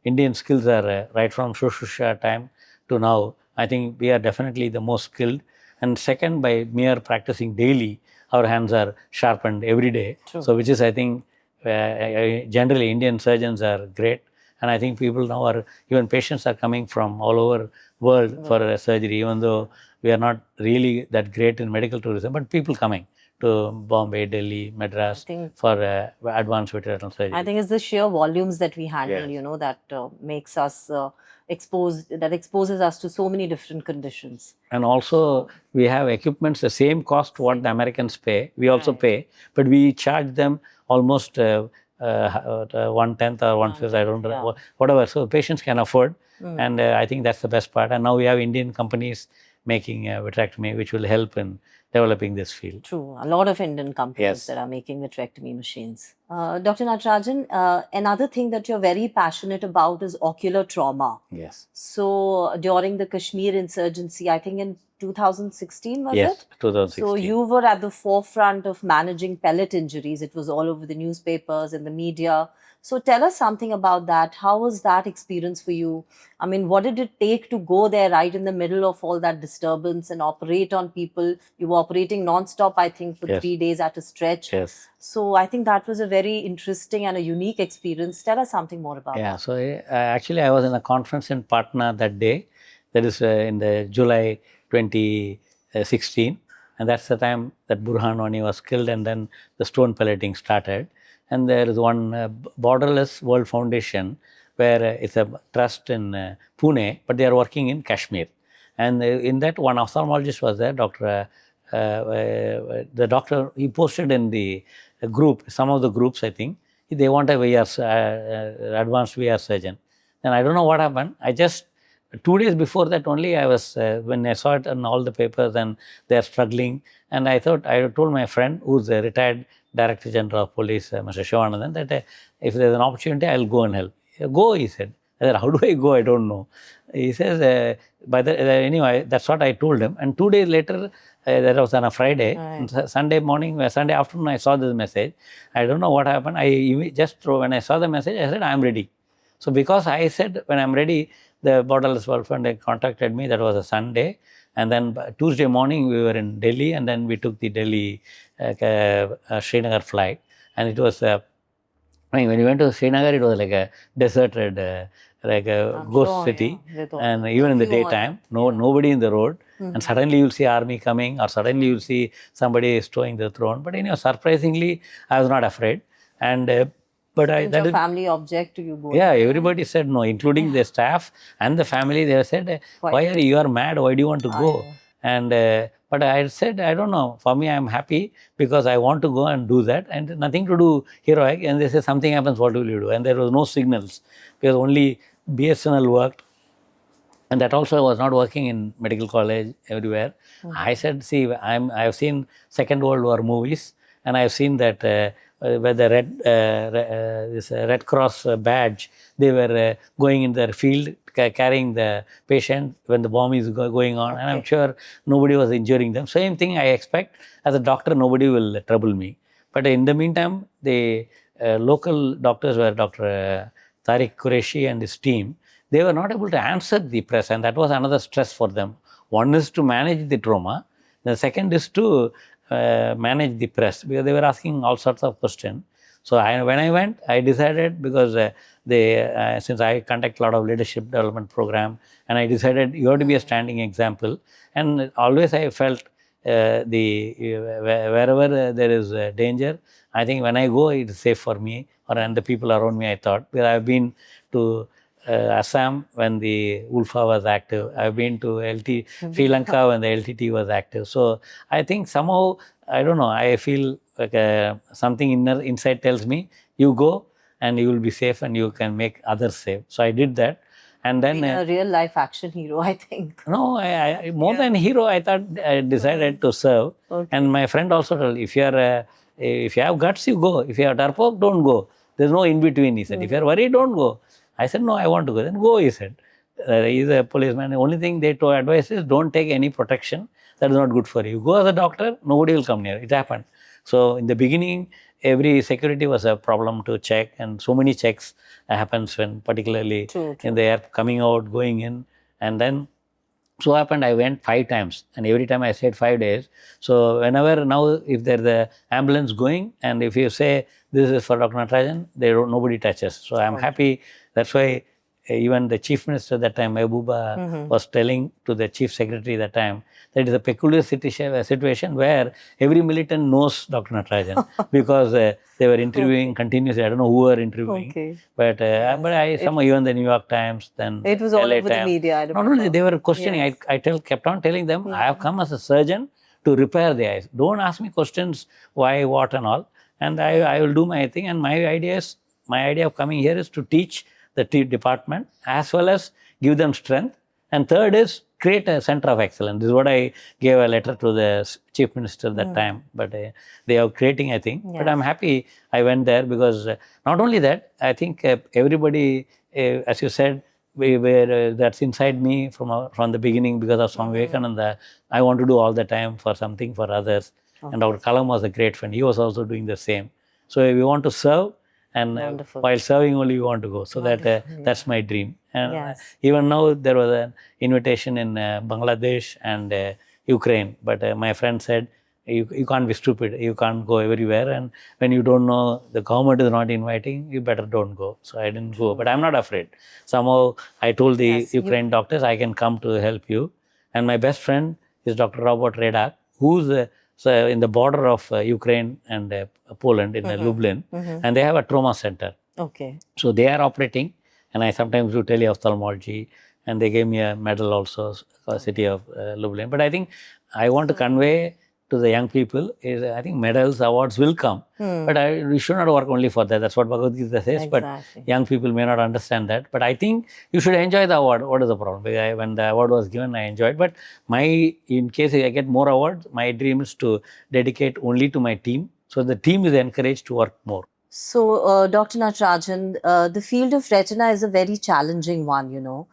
Indian skills are right from Shushusha time to now. I think we are definitely the most skilled. And second, by mere practicing daily, our hands are sharpened every day. So which is, I think, generally Indian surgeons are great. And I think people now even patients are coming from all over world for surgery, even though we are not really that great in medical tourism, but people coming to Bombay, Delhi, Madras for advanced retinal surgery. I think it's the sheer volumes that we handle, Yes. you know, that makes us exposes us to so many different conditions. And also we have equipments the same cost what the Americans pay, we also pay, but we charge them almost 1/10 or 1/5, I don't know, whatever. So patients can afford, and I think that's the best part. And now we have Indian companies making vitrectomy, which will help in developing this field. True. A lot of Indian companies that are making vitrectomy machines. Dr. Natarajan, another thing that you're very passionate about is ocular trauma. Yes. So during the Kashmir insurgency, I think in 2016 was it? Yes, 2016. So you were at the forefront of managing pellet injuries. It was all over the newspapers and the media. So tell us something about that. How was that experience for you? I mean, what did it take to go there right in the middle of all that disturbance and operate on people? You were operating non-stop, I think, for 3 days at a stretch. Yes. So I think that was a very interesting and a unique experience. Tell us something more about that. Yeah, so actually I was in a conference in Patna that day. That is in the July 2016. And that's the time that Burhan Wani was killed, and then the stone pelleting started. And there is one Borderless World Foundation where it's a trust in Pune, but they are working in Kashmir. And in that, one ophthalmologist was there, the doctor, he posted in the group, some of the groups I think, they want a VR, advanced VR surgeon. And I don't know what happened. I just, 2 days before that only, I was, when I saw it in all the papers and they are struggling, and I thought, I told my friend who's a retired Director General of Police, Mr. Shivanandan, that if there's an opportunity, I'll go and help. Go, he said. I said, how do I go? I don't know. He says, anyway, that's what I told him. And 2 days later, that was on a Friday, Sunday morning, Sunday afternoon, I saw this message. I don't know what happened. When I saw the message, I said, I'm ready. So because I said, when I'm ready, the Borderless World Fund contacted me. That was a Sunday. And then Tuesday morning, we were in Delhi, and then we took the Delhi Srinagar flight. And it was, when we went to Srinagar, it was like a deserted, like a ghost city. Yeah. And even in the daytime, nobody in the road. And suddenly you'll see army coming, or suddenly you'll see somebody throwing the throne. But surprisingly, I was not afraid. And but did your family object to you going? Yeah, everybody said no, including the staff and the family. They said, why are you are mad? Why do you want to go? And but I said, I don't know. For me, I'm happy because I want to go and do that, and nothing to do heroic. And they say something happens, what will you do? And there was no signals because only BSNL worked. And that also was not working in medical college everywhere. I said, see, I've seen Second World War movies, and I've seen that where the Red Cross badge, they were going in their field carrying the patient when the bomb is going on, and I'm sure nobody was injuring them. Same thing I expect as a doctor, nobody will trouble me. But in the meantime, the local doctors were Dr. Tariq Qureshi and his team. They were not able to answer the press, and that was another stress for them. One is to manage the trauma, the second is to manage the press, because they were asking all sorts of questions. So when I went, I decided, because since I conduct a lot of leadership development program, and I decided you have to be a standing example. And always I felt wherever there is danger, I think when I go, it is safe for me and the people around me, I thought. Because I have been to Assam when the ULFA was active. I've been to Sri Lanka when the LTT was active. So I think somehow, I don't know, I feel like something inside tells me, you go and you will be safe and you can make others safe. So I did that. And then a real life action hero, I think. No, more than hero, I thought I decided to serve. And my friend also told, if you have guts, you go. If you have darpok, don't go. There's no in between, he said. If you're worried, don't go. I said, no, I want to go. Then go, he said. He's a policeman. The only thing they advise is don't take any protection. That is not good for you. You go as a doctor, nobody will come near. It happened. So in the beginning, every security was a problem to check, and so many checks happens when particularly in the air coming out, going in. And then so happened, I went 5 times, and every time I stayed 5 days. So whenever now, if there's the ambulance going, and if you say this is for Dr. Natarajan, nobody touches. So I'm happy. That's why even the chief minister at that time, Mehbooba, was telling to the chief secretary at that time that it is a peculiar situation where every militant knows Dr. Natarajan because they were interviewing continuously. I don't know who were interviewing, but somehow even the New York Times, then it was all LA over the Times. media. I Not only they were questioning. Yes. I kept on telling them, I have come as a surgeon to repair the eyes. Don't ask me questions why, what, and all. And I will do my thing. And my idea of coming here is to teach the department as well as give them strength. And third is create a center of excellence. This is what I gave a letter to the chief minister that time. But they are creating, I think. But I'm happy I went there because not only that, I think everybody, as you said, that's inside me from the beginning because of Swami Vivekananda. I want to do all the time for something for others. And Dr. Kalam was a great friend. He was also doing the same. So we want to serve, and while serving only we want to go. So that's my dream. And even now there was an invitation in Bangladesh and Ukraine. But my friend said, you can't be stupid. You can't go everywhere. And when you don't know, the government is not inviting, you better don't go. So I didn't go. But I'm not afraid. Somehow I told the Ukraine doctors, I can come to help you. And my best friend is Dr. Robert Redak, who's in the border of Ukraine and Poland in Lublin. And they have a trauma center. So they are operating. And I sometimes do tele-ophthalmology. And they gave me a medal also for the city of Lublin. But I think I want to convey to the young people is, I think medals, awards will come. But we should not work only for that. That's what Bhagavad Gita says. But young people may not understand that. But I think you should enjoy the award. What is the problem? Because when the award was given, I enjoyed. But in case I get more awards, my dream is to dedicate only to my team. So the team is encouraged to work more. So, Dr. Natarajan, the field of retina is a very challenging one,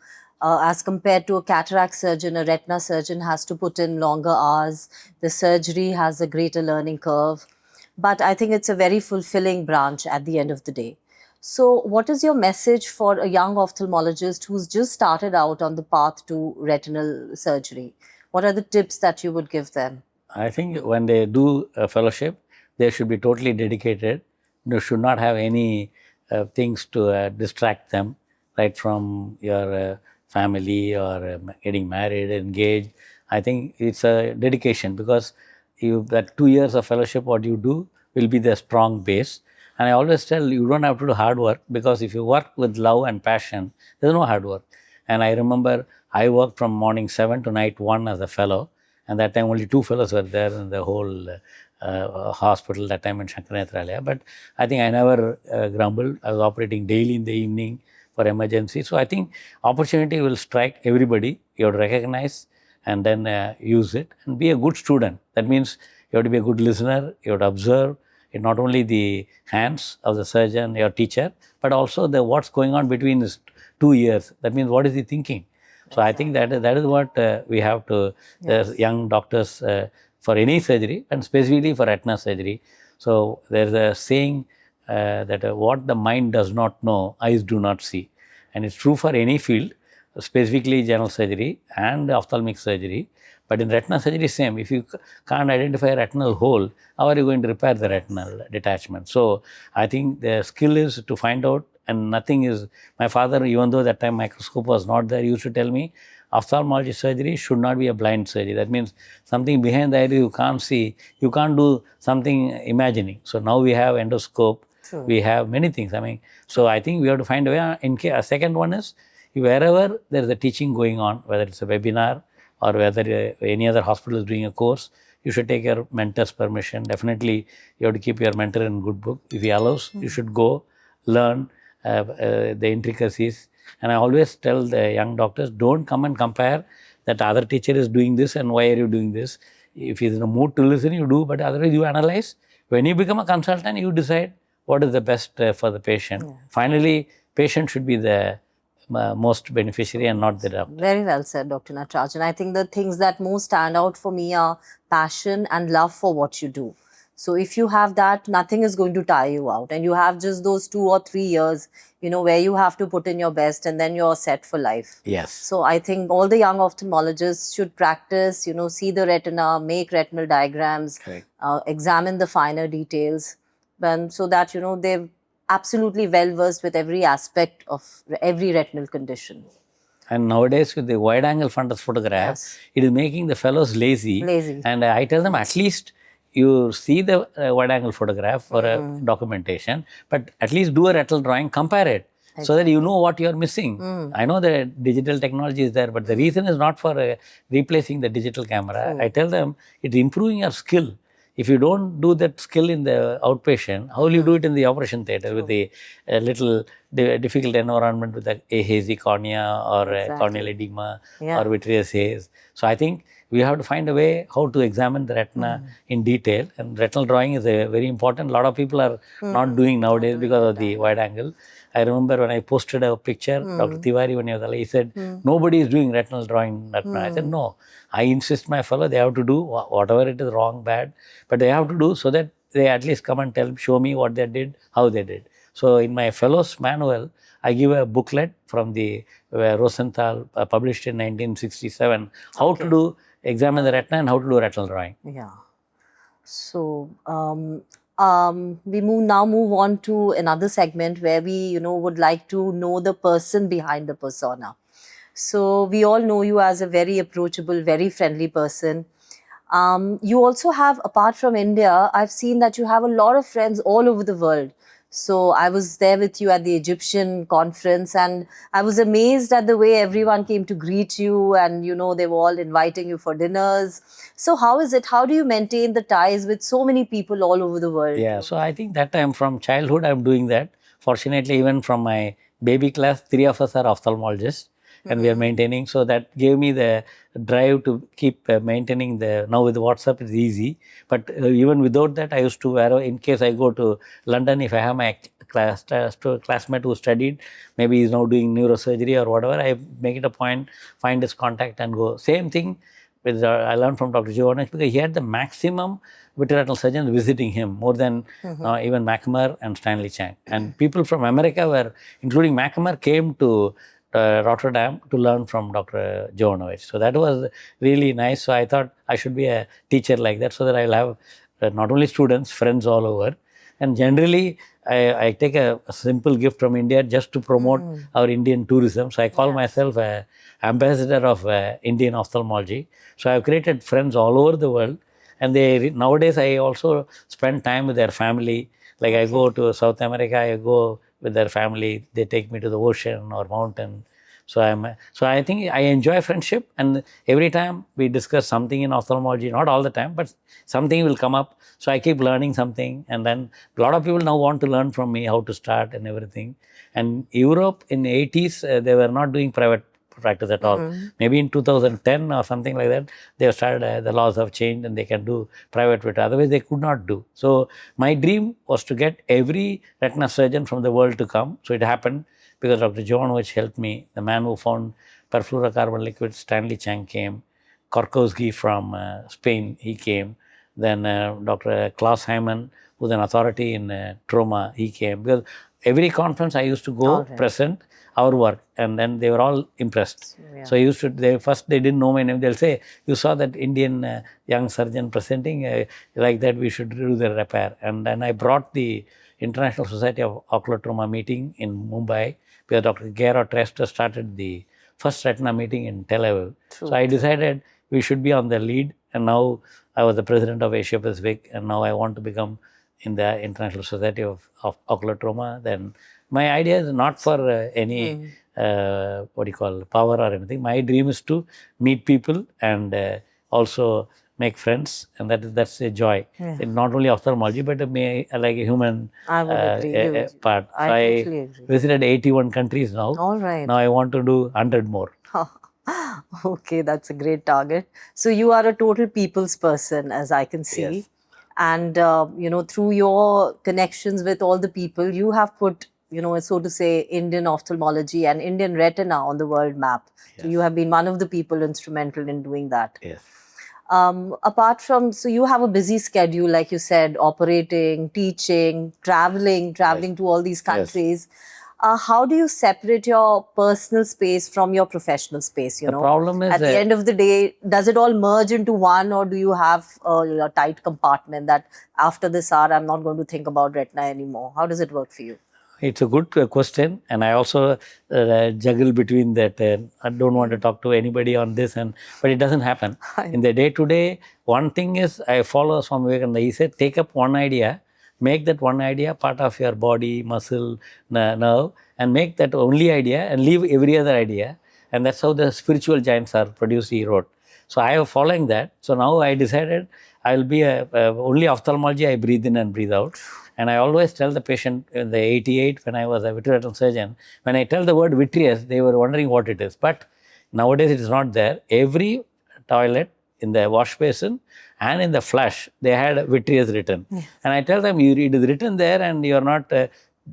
as compared to a cataract surgeon, a retina surgeon has to put in longer hours. The surgery has a greater learning curve. But I think it's a very fulfilling branch at the end of the day. So what is your message for a young ophthalmologist who's just started out on the path to retinal surgery? What are the tips that you would give them? I think when they do a fellowship, they should be totally dedicated. They should not have any things to distract them, right from your family or getting married, engaged. I think it's a dedication because that 2 years of fellowship, what you do will be the strong base. And I always tell you don't have to do hard work because if you work with love and passion, there's no hard work. And I remember I worked from morning 7 to night 1 as a fellow. And that time only 2 fellows were there in the whole hospital that time in Nethralaya. But I think I never grumbled. I was operating daily in the evening for emergency. So I think opportunity will strike everybody. You have to recognize and then use it and be a good student. That means you have to be a good listener. You have to observe not only the hands of the surgeon, your teacher, but also what's going on between these 2 years. That means what is he thinking? So I think that is what we have to, young doctors for any surgery and specifically for retina surgery. So there's a saying that what the mind does not know, eyes do not see. And it's true for any field, specifically general surgery and ophthalmic surgery. But in retina surgery, same. If you can't identify a retinal hole, how are you going to repair the retinal detachment? So I think the skill is to find out, and nothing is, my father, even though that time microscope was not there, used to tell me, ophthalmology surgery should not be a blind surgery. That means something behind the eye you can't see, you can't do something imagining. So now we have endoscope, we have many things. So I think we have to find a way. A second one is, wherever there is a teaching going on, whether it's a webinar or whether any other hospital is doing a course, you should take your mentor's permission. Definitely, you have to keep your mentor in good book. If he allows, you should go, learn the intricacies. And I always tell the young doctors, don't come and compare that other teacher is doing this and why are you doing this. If he's in a mood to listen, you do, but otherwise you analyze. When you become a consultant, you decide what is the best for the patient. Finally, patient should be the most beneficiary and not the doctor. Very well said, Dr. Natarajan. I think the things that most stand out for me are passion and love for what you do. So if you have that, nothing is going to tire you out. And you have just those 2 or 3 years, where you have to put in your best and then you're set for life. Yes. So I think all the young ophthalmologists should practice, see the retina, make retinal diagrams, examine the finer details. So that, absolutely well versed with every aspect of every retinal condition. And nowadays, with the wide angle fundus photograph, Yes. it is making the fellows lazy. Lazy. And I tell them, at least you see the wide angle photograph for a documentation, but at least do a retinal drawing, compare it, so that you know what you are missing. I know the digital technology is there, but the reason is not for replacing the digital camera. I tell them, it's improving your skill. If you don't do that skill in the outpatient, how will you do it in the operation theater with the little difficult environment with a hazy cornea or corneal edema or vitreous haze? So I think we have to find a way how to examine the retina in detail, and retinal drawing is a very important. A lot of people are not doing nowadays because of the wide angle. I remember when I posted a picture, Dr. Tiwari, when he was alive, he said, nobody is doing retinal drawing. I said, no, I insist my fellow, they have to do whatever it is wrong, bad, but they have to do so that they at least come and show me what they did, how they did. So in my fellows manual, I give a booklet from the Rosenthal, published in 1967, how to do, examine the retina and how to do retinal drawing. Yeah. So we now move on to another segment where we, would like to know the person behind the persona. So we all know you as a very approachable, very friendly person. You also have, apart from India, I've seen that you have a lot of friends all over the world. So I was there with you at the Egyptian conference, and I was amazed at the way everyone came to greet you, and they were all inviting you for dinners. So how is it? How do you maintain the ties with so many people all over the world? Yeah, so I think that time from childhood I'm doing that. Fortunately, even from my baby class, 3 of us are ophthalmologists and we are maintaining. So that gave me the drive to keep maintaining the, now with WhatsApp it's easy. But even without that, I used to, in case I go to London, if I have my classmate who studied, maybe he's now doing neurosurgery or whatever, I make it a point, find his contact and go. Same thing with, I learned from Dr. Giovanni because he had the maximum vitreoretinal surgeons visiting him, more than even McNamara and Stanley Chang. And people from America were, including McNamara, came to Rotterdam to learn from Dr. Jovanovic. So that was really nice. So I thought I should be a teacher like that, so that I'll have not only students, friends all over. And generally, I take a simple gift from India just to promote our Indian tourism. So I call myself an ambassador of Indian ophthalmology. So I've created friends all over the world. And they nowadays I also spend time with their family. Like I go to South America, I go with their family. They take me to the ocean or mountain. So I think I enjoy friendship, and every time we discuss something in ophthalmology, not all the time, but something will come up. So I keep learning something, and then a lot of people now want to learn from me how to start and everything. And Europe in the 80s, they were not doing private practice at all. Maybe in 2010 or something like that, they have started, the laws have changed and they can do private with. Otherwise, they could not do. So my dream was to get every retina surgeon from the world to come. So it happened because Dr. Jovanovic helped me. The man who found perfluorocarbon liquid, Stanley Chang, came. Korkowski from Spain, he came. Then Dr. Klaus Hyman, who's an authority in trauma, he came. Because every conference I used to go, present our work, and then they were all impressed. So I used to, they didn't know my name. They'll say, you saw that Indian young surgeon presenting, like that we should do the repair. And then I brought the International Society of Ocular Trauma meeting in Mumbai, where Dr. Gero Trester started the first retina meeting in Tel Aviv. So I decided we should be on the lead, and now I was the president of Asia Pacific, and now I want to become in the International Society of Ocular Trauma. Then my idea is not for any power or anything. My dream is to meet people and also make friends, and that's a joy. Not only ophthalmology, but like a human part. I totally agree. Visited 81 countries now. All right. Now I want to do 100 more. Okay, that's a great target. So you are a total people's person, as I can see. Yes. And, through your connections with all the people, you have put, so to say, Indian ophthalmology and Indian retina on the world map. Yes. So you have been one of the people instrumental in doing that. Yes. Apart from, so you have a busy schedule, like you said, operating, teaching, traveling to all these countries. Yes. How do you separate your personal space from your professional space? The problem is at the end of the day, does it all merge into one, or do you have a tight compartment that after this hour, I'm not going to think about retina anymore? How does it work for you? It's a good question, and I also juggle between that. I don't want to talk to anybody on this, but it doesn't happen. In the day to day, one thing is I follow Swami Vivekananda. He said, take up one idea, make that one idea part of your body, muscle, nerve, and make that only idea and leave every other idea. And that's how the spiritual giants are produced, he wrote. So I am following that. So now I decided I will be only ophthalmology, I breathe in and breathe out. And I always tell the patient in the 88 when I was a vitreoretinal surgeon, when I tell the word vitreous, they were wondering what it is. But nowadays it is not there. Every toilet in the wash basin and in the flush, they had vitreous written. And I tell them, it is written there and you are not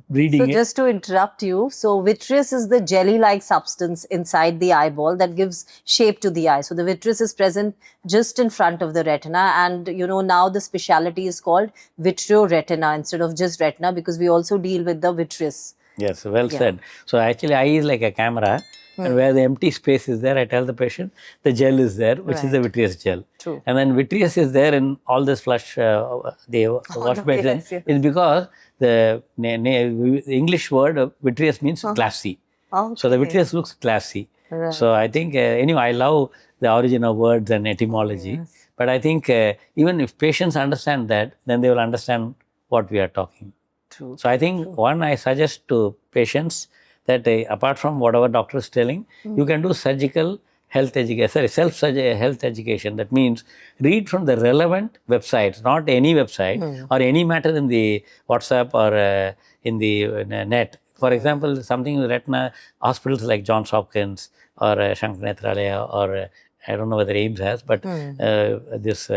reading So it. just to interrupt you, so vitreous is the jelly-like substance inside the eyeball that gives shape to the eye. So the vitreous is present just in front of the retina, and now the specialty is called vitreoretina instead of just retina, because we also deal with the vitreous. Yes, well said. So actually eye is like a camera, and where the empty space is there, I tell the patient the gel is there, which is the vitreous gel. True. And then vitreous is there in all this flush, the wash basin. Yes. It's because the English word vitreous means glassy. Okay. So the vitreous looks glassy. Right. So I think, anyway, I love the origin of words and etymology. Yes. But I think even if patients understand that, then they will understand what we are talking. True. So I think one, I suggest to patients that apart from whatever doctor is telling, you can do surgical health education, sorry, self-health education. That means read from the relevant websites, not any website or any matter in the WhatsApp or in the net. For example, something with retina, hospitals like Johns Hopkins or Shankar Nethralaya or I don't know whether AIMS has, but this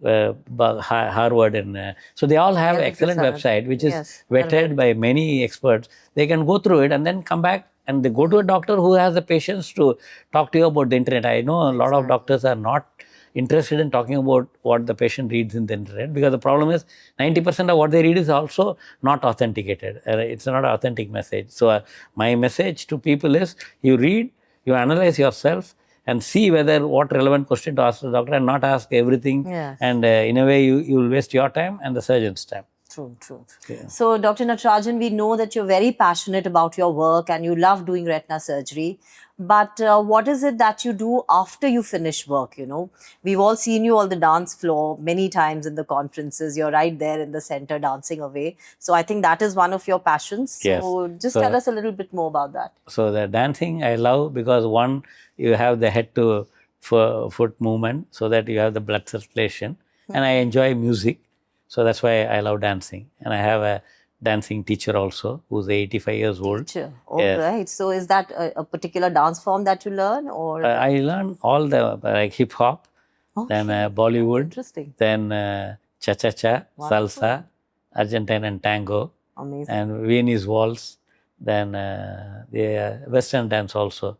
Harvard and so they all have excellent website which is vetted by many experts. They can go through it and then come back and they go to a doctor who has the patience to talk to you about the internet. I know a lot of doctors are not interested in talking about what the patient reads in the internet, because the problem is 90% of what they read is also not authenticated. It's not an authentic message. So my message to people is, you read, you analyze yourself, and see whether what relevant question to ask the doctor, and not ask everything. And in a way, you will waste your time and the surgeon's time. True. Yeah. So, Dr. Natarajan, we know that you're very passionate about your work and you love doing retina surgery. But what is it that you do after you finish work? We've all seen you on the dance floor many times in the conferences. You're right there in the center dancing away. So I think that is one of your passions. Yes. So just tell us a little bit more about that. So the dancing I love because one, you have the head to foot movement so that you have the blood circulation. And I enjoy music. So that's why I love dancing. And I have a dancing teacher also who's 85 years old. Teacher. Right. So is that a particular dance form that you learn, or? I learn all the like hip hop, then Bollywood, interesting. Then cha-cha-cha, salsa, Argentine and tango. Amazing. And Viennese waltz, then the Western dance also.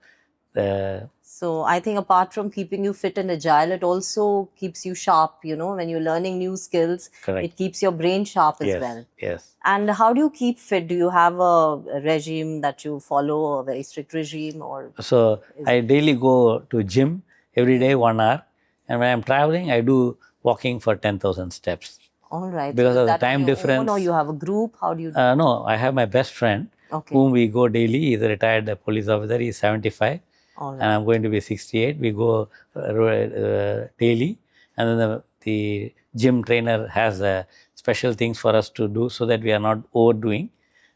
So I think apart from keeping you fit and agile, it also keeps you sharp, when you're learning new skills. Correct. It keeps your brain sharp as well. Yes. And how do you keep fit? Do you have a regime that you follow, a very strict regime, or? So I daily go to gym every day, 1 hour. And when I'm traveling, I do walking for 10,000 steps. All right. Because so of the time difference. Or you have a group? How do you do? No, I have my best friend whom we go daily. He's a retired police officer. He's 75. And I'm going to be 68. We go daily, and then the gym trainer has special things for us to do so that we are not overdoing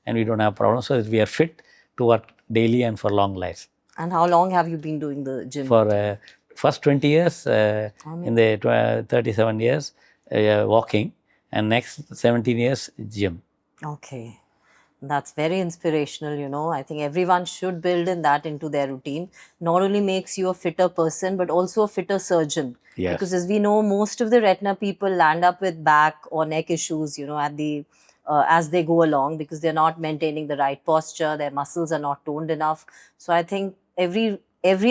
and we don't have problems. So that we are fit to work daily and for long life. And how long have you been doing the gym? For first 20 years, in the 37 years walking, and next 17 years gym. Okay. That's very inspirational, I think everyone should build in that into their routine. Not only makes you a fitter person, but also a fitter surgeon. Yes. Because as we know, most of the retina people land up with back or neck issues, at the as they go along, because they're not maintaining the right posture, their muscles are not toned enough. So I think every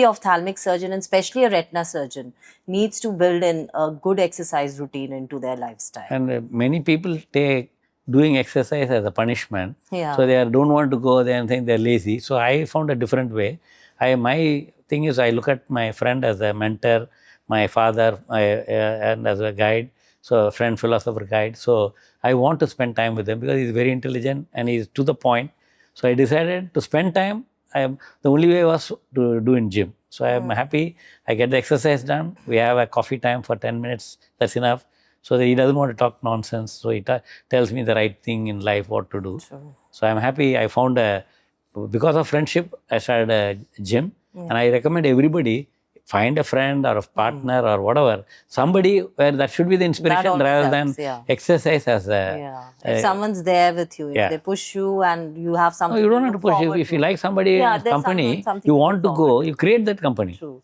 ophthalmic surgeon, and especially a retina surgeon, needs to build in a good exercise routine into their lifestyle. And many people take doing exercise as a punishment. Yeah. So they don't want to go there and think they're lazy. So I found a different way. My thing is I look at my friend as a mentor, my father and as a guide. So a friend, philosopher, guide. So I want to spend time with him because he's very intelligent and he's to the point. So I decided to spend time. The only way was to do in gym. So I am happy. I get the exercise done. We have a coffee time for 10 minutes. That's enough. So that he doesn't want to talk nonsense. So he tells me the right thing in life, what to do. True. So I'm happy. I found because of friendship, I started a gym. And I recommend everybody find a friend or a partner or whatever, somebody where that should be the inspiration always rather helps, than exercise as a. Yeah. If someone's there with you, if they push you and you have No, something you don't to have to look push. forward If you to. like somebody Yeah, in there's company, something you to want to look go, forward you create that company. True.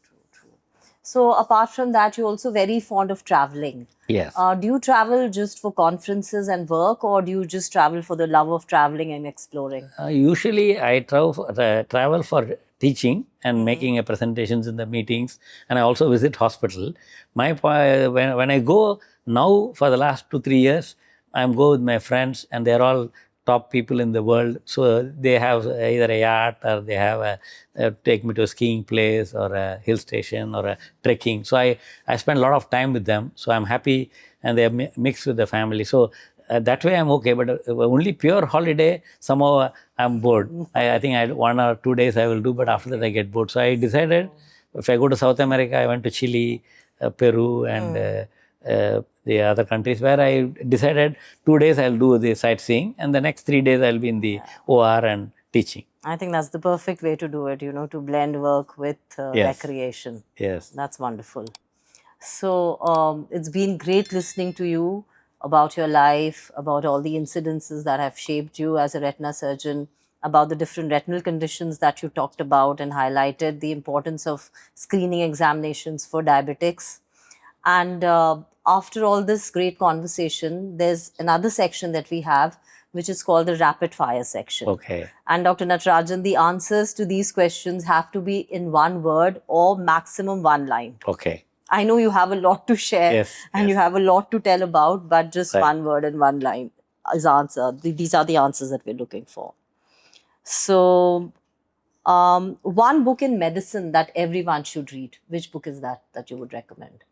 So apart from that, you're also very fond of traveling. Yes. Do you travel just for conferences and work, or do you just travel for the love of traveling and exploring? Usually, I travel for teaching and making presentations in the meetings, and I also visit hospital. When I go now for the last 2-3 years, I'm go with my friends, and they're all top people in the world. So they have either a yacht or they have take me to a skiing place or a hill station or a trekking. So I spend a lot of time with them. So I'm happy, and they're mixed with the family. So that way I'm okay, but only pure holiday, somehow I'm bored. I think 1 or 2 days I will do, but after that I get bored. So I decided if I go to South America, I went to Chile, Peru, and the other countries where I decided 2 days I'll do the sightseeing, and the next 3 days I'll be in the OR and teaching. I think that's the perfect way to do it, to blend work with recreation. Yes. That's wonderful. So it's been great listening to you about your life, about all the incidences that have shaped you as a retina surgeon, about the different retinal conditions that you talked about and highlighted the importance of screening examinations for diabetics. And after all this great conversation, there's another section that we have, which is called the rapid fire section. Okay. And Dr. Natarajan, the answers to these questions have to be in one word or maximum one line. Okay. I know you have a lot to share and you have a lot to tell about, but just one word and one line is answer. These are the answers that we're looking for. So, one book in medicine that everyone should read. Which book is that you would recommend?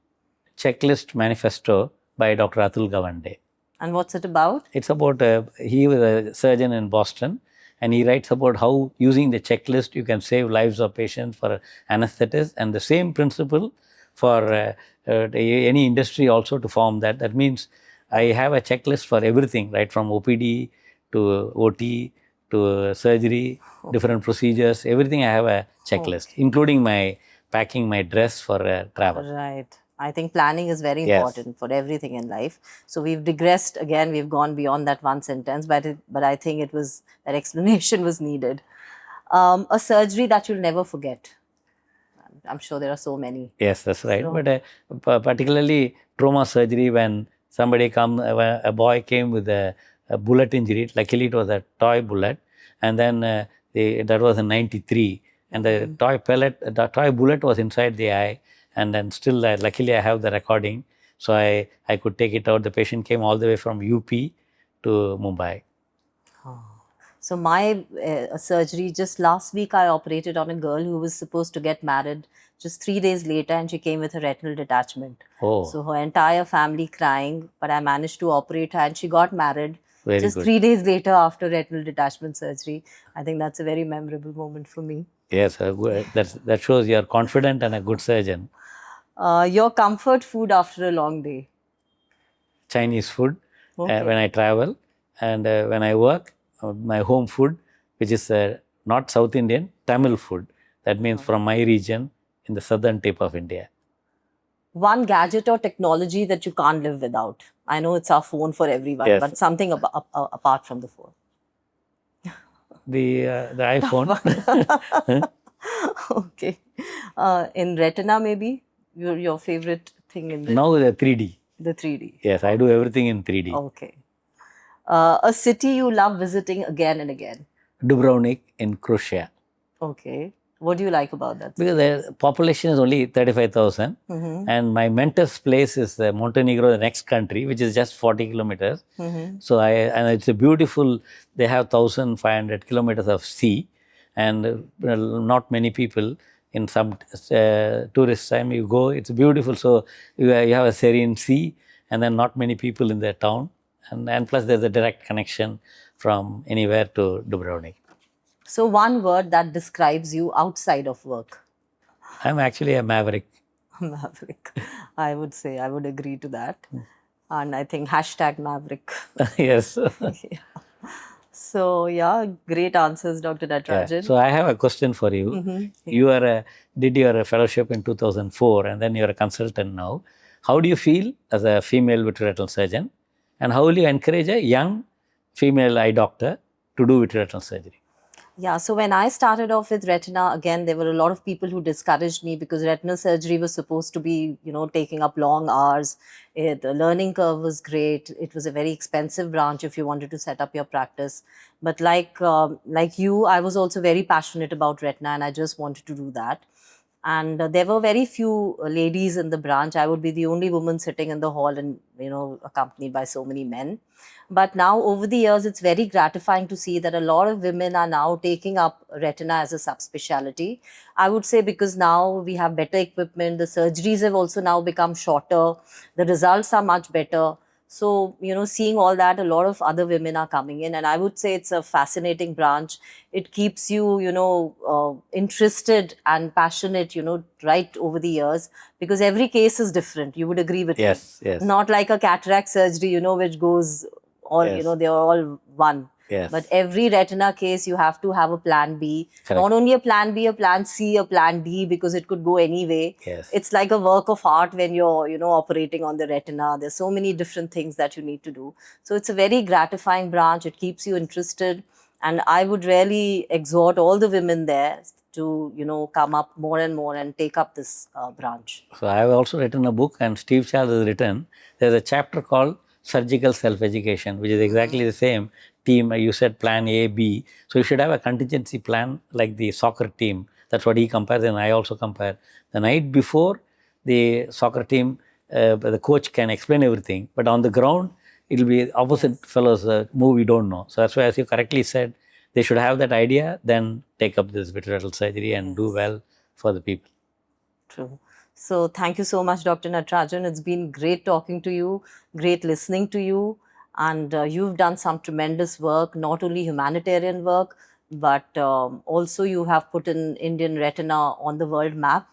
Checklist Manifesto by Dr. Atul Gawande. And what's it about? It's about, he was a surgeon in Boston, and he writes about how using the checklist you can save lives of patients for anesthetists, and the same principle for any industry also to form that. That means I have a checklist for everything, right from OPD to OT to surgery, different procedures, everything I have a checklist, including my packing my dress for travel. Right. I think planning is very important for everything in life. So we've digressed again. We've gone beyond that one sentence, but I think that explanation was needed. A surgery that you'll never forget. I'm sure there are so many. Yes, that's right. So, but particularly trauma surgery, when somebody a boy came with a bullet injury. Luckily, it was a toy bullet, and then that was in '93, and the toy bullet was inside the eye. And then still, luckily, I have the recording. So I could take it out. The patient came all the way from UP to Mumbai. Oh. So my surgery, just last week, I operated on a girl who was supposed to get married just 3 days later, and she came with a retinal detachment. Oh. So her entire family crying, but I managed to operate her and she got married very just good. 3 days later after retinal detachment surgery. I think that's a very memorable moment for me. Yes, that shows you're confident and a good surgeon. Your comfort food after a long day? Chinese food when I travel, and when I work, my home food, which is not South Indian, Tamil food. That means from my region in the southern tip of India. One gadget or technology that you can't live without? I know it's our phone for everyone, but something apart from the phone. The iPhone. Okay. In Retina, maybe? Your favorite thing in Now the 3D. The 3D. Yes, I do everything in 3D. Okay. A city you love visiting again and again? Dubrovnik in Croatia. Okay. What do you like about that? Because the population is only 35,000, and my mentor's place is Montenegro, the next country, which is just 40 kilometers. So and it's a beautiful. They have 1,500 kilometers of sea, and not many people. In some tourist time you go, it's beautiful. So you have a serene sea, and then not many people in their town, and plus there's a direct connection from anywhere to Dubrovnik. So, one word that describes you outside of work. I'm actually a maverick. Maverick. I would say, I would agree to that. And I think hashtag Maverick. Yes. Yeah. So, yeah, great answers, Dr. Natarajan. Yeah. So I have a question for you. You did your fellowship in 2004 and then you're a consultant now. How do you feel as a female vitreoretinal surgeon? And how will you encourage a young female eye doctor to do vitreoretinal surgery? Yeah, so when I started off with retina, again, there were a lot of people who discouraged me because retinal surgery was supposed to be, taking up long hours. The learning curve was great. It was a very expensive branch if you wanted to set up your practice. But like you, I was also very passionate about retina and I just wanted to do that. And there were very few ladies in the branch. I would be the only woman sitting in the hall and, accompanied by so many men. But now over the years, it's very gratifying to see that a lot of women are now taking up retina as a subspecialty. I would say because now we have better equipment, the surgeries have also now become shorter, the results are much better. So, seeing all that, a lot of other women are coming in, and I would say it's a fascinating branch. It keeps you, interested and passionate, right over the years, because every case is different. You would agree with me. Yes, yes. Not like a cataract surgery, which goes all, Yes. They're all one. Yes. But every retina case, you have to have a plan B. Correct. Not only a plan B, a plan C, a plan D, because it could go any way. Yes. It's like a work of art when you're, operating on the retina. There's so many different things that you need to do. So it's a very gratifying branch. It keeps you interested. And I would really exhort all the women there to, come up more and more and take up this branch. So I have also written a book, and Steve Charles has written, there's a chapter called Surgical Self-Education, which is exactly the same team. You said plan A, B. So you should have a contingency plan like the soccer team. That's what he compares, and I also compare. The night before, the soccer team, the coach can explain everything, but on the ground, it will be opposite fellows move we don't know. So that's why, as you correctly said, they should have that idea, then take up this vitreoretinal surgery and do well for the people. True. So thank you so much, Dr. Natarajan. It's been great talking to you, great listening to you. And you've done some tremendous work, not only humanitarian work, but also you have put in Indian retina on the world map.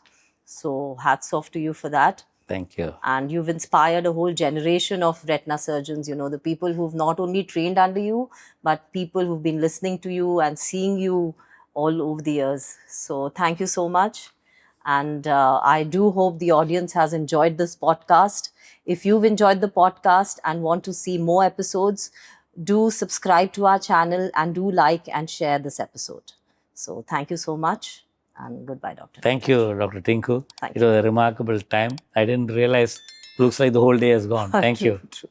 So hats off to you for that. Thank you. And you've inspired a whole generation of retina surgeons, the people who've not only trained under you, but people who've been listening to you and seeing you all over the years. So thank you so much. And I do hope the audience has enjoyed this podcast. If you've enjoyed the podcast and want to see more episodes, do subscribe to our channel and do like and share this episode. So thank you so much and goodbye, Doctor. Thank you, Dr. Tinku. Thank It was a remarkable time. I didn't realize, looks like the whole day has gone. Thank you. True.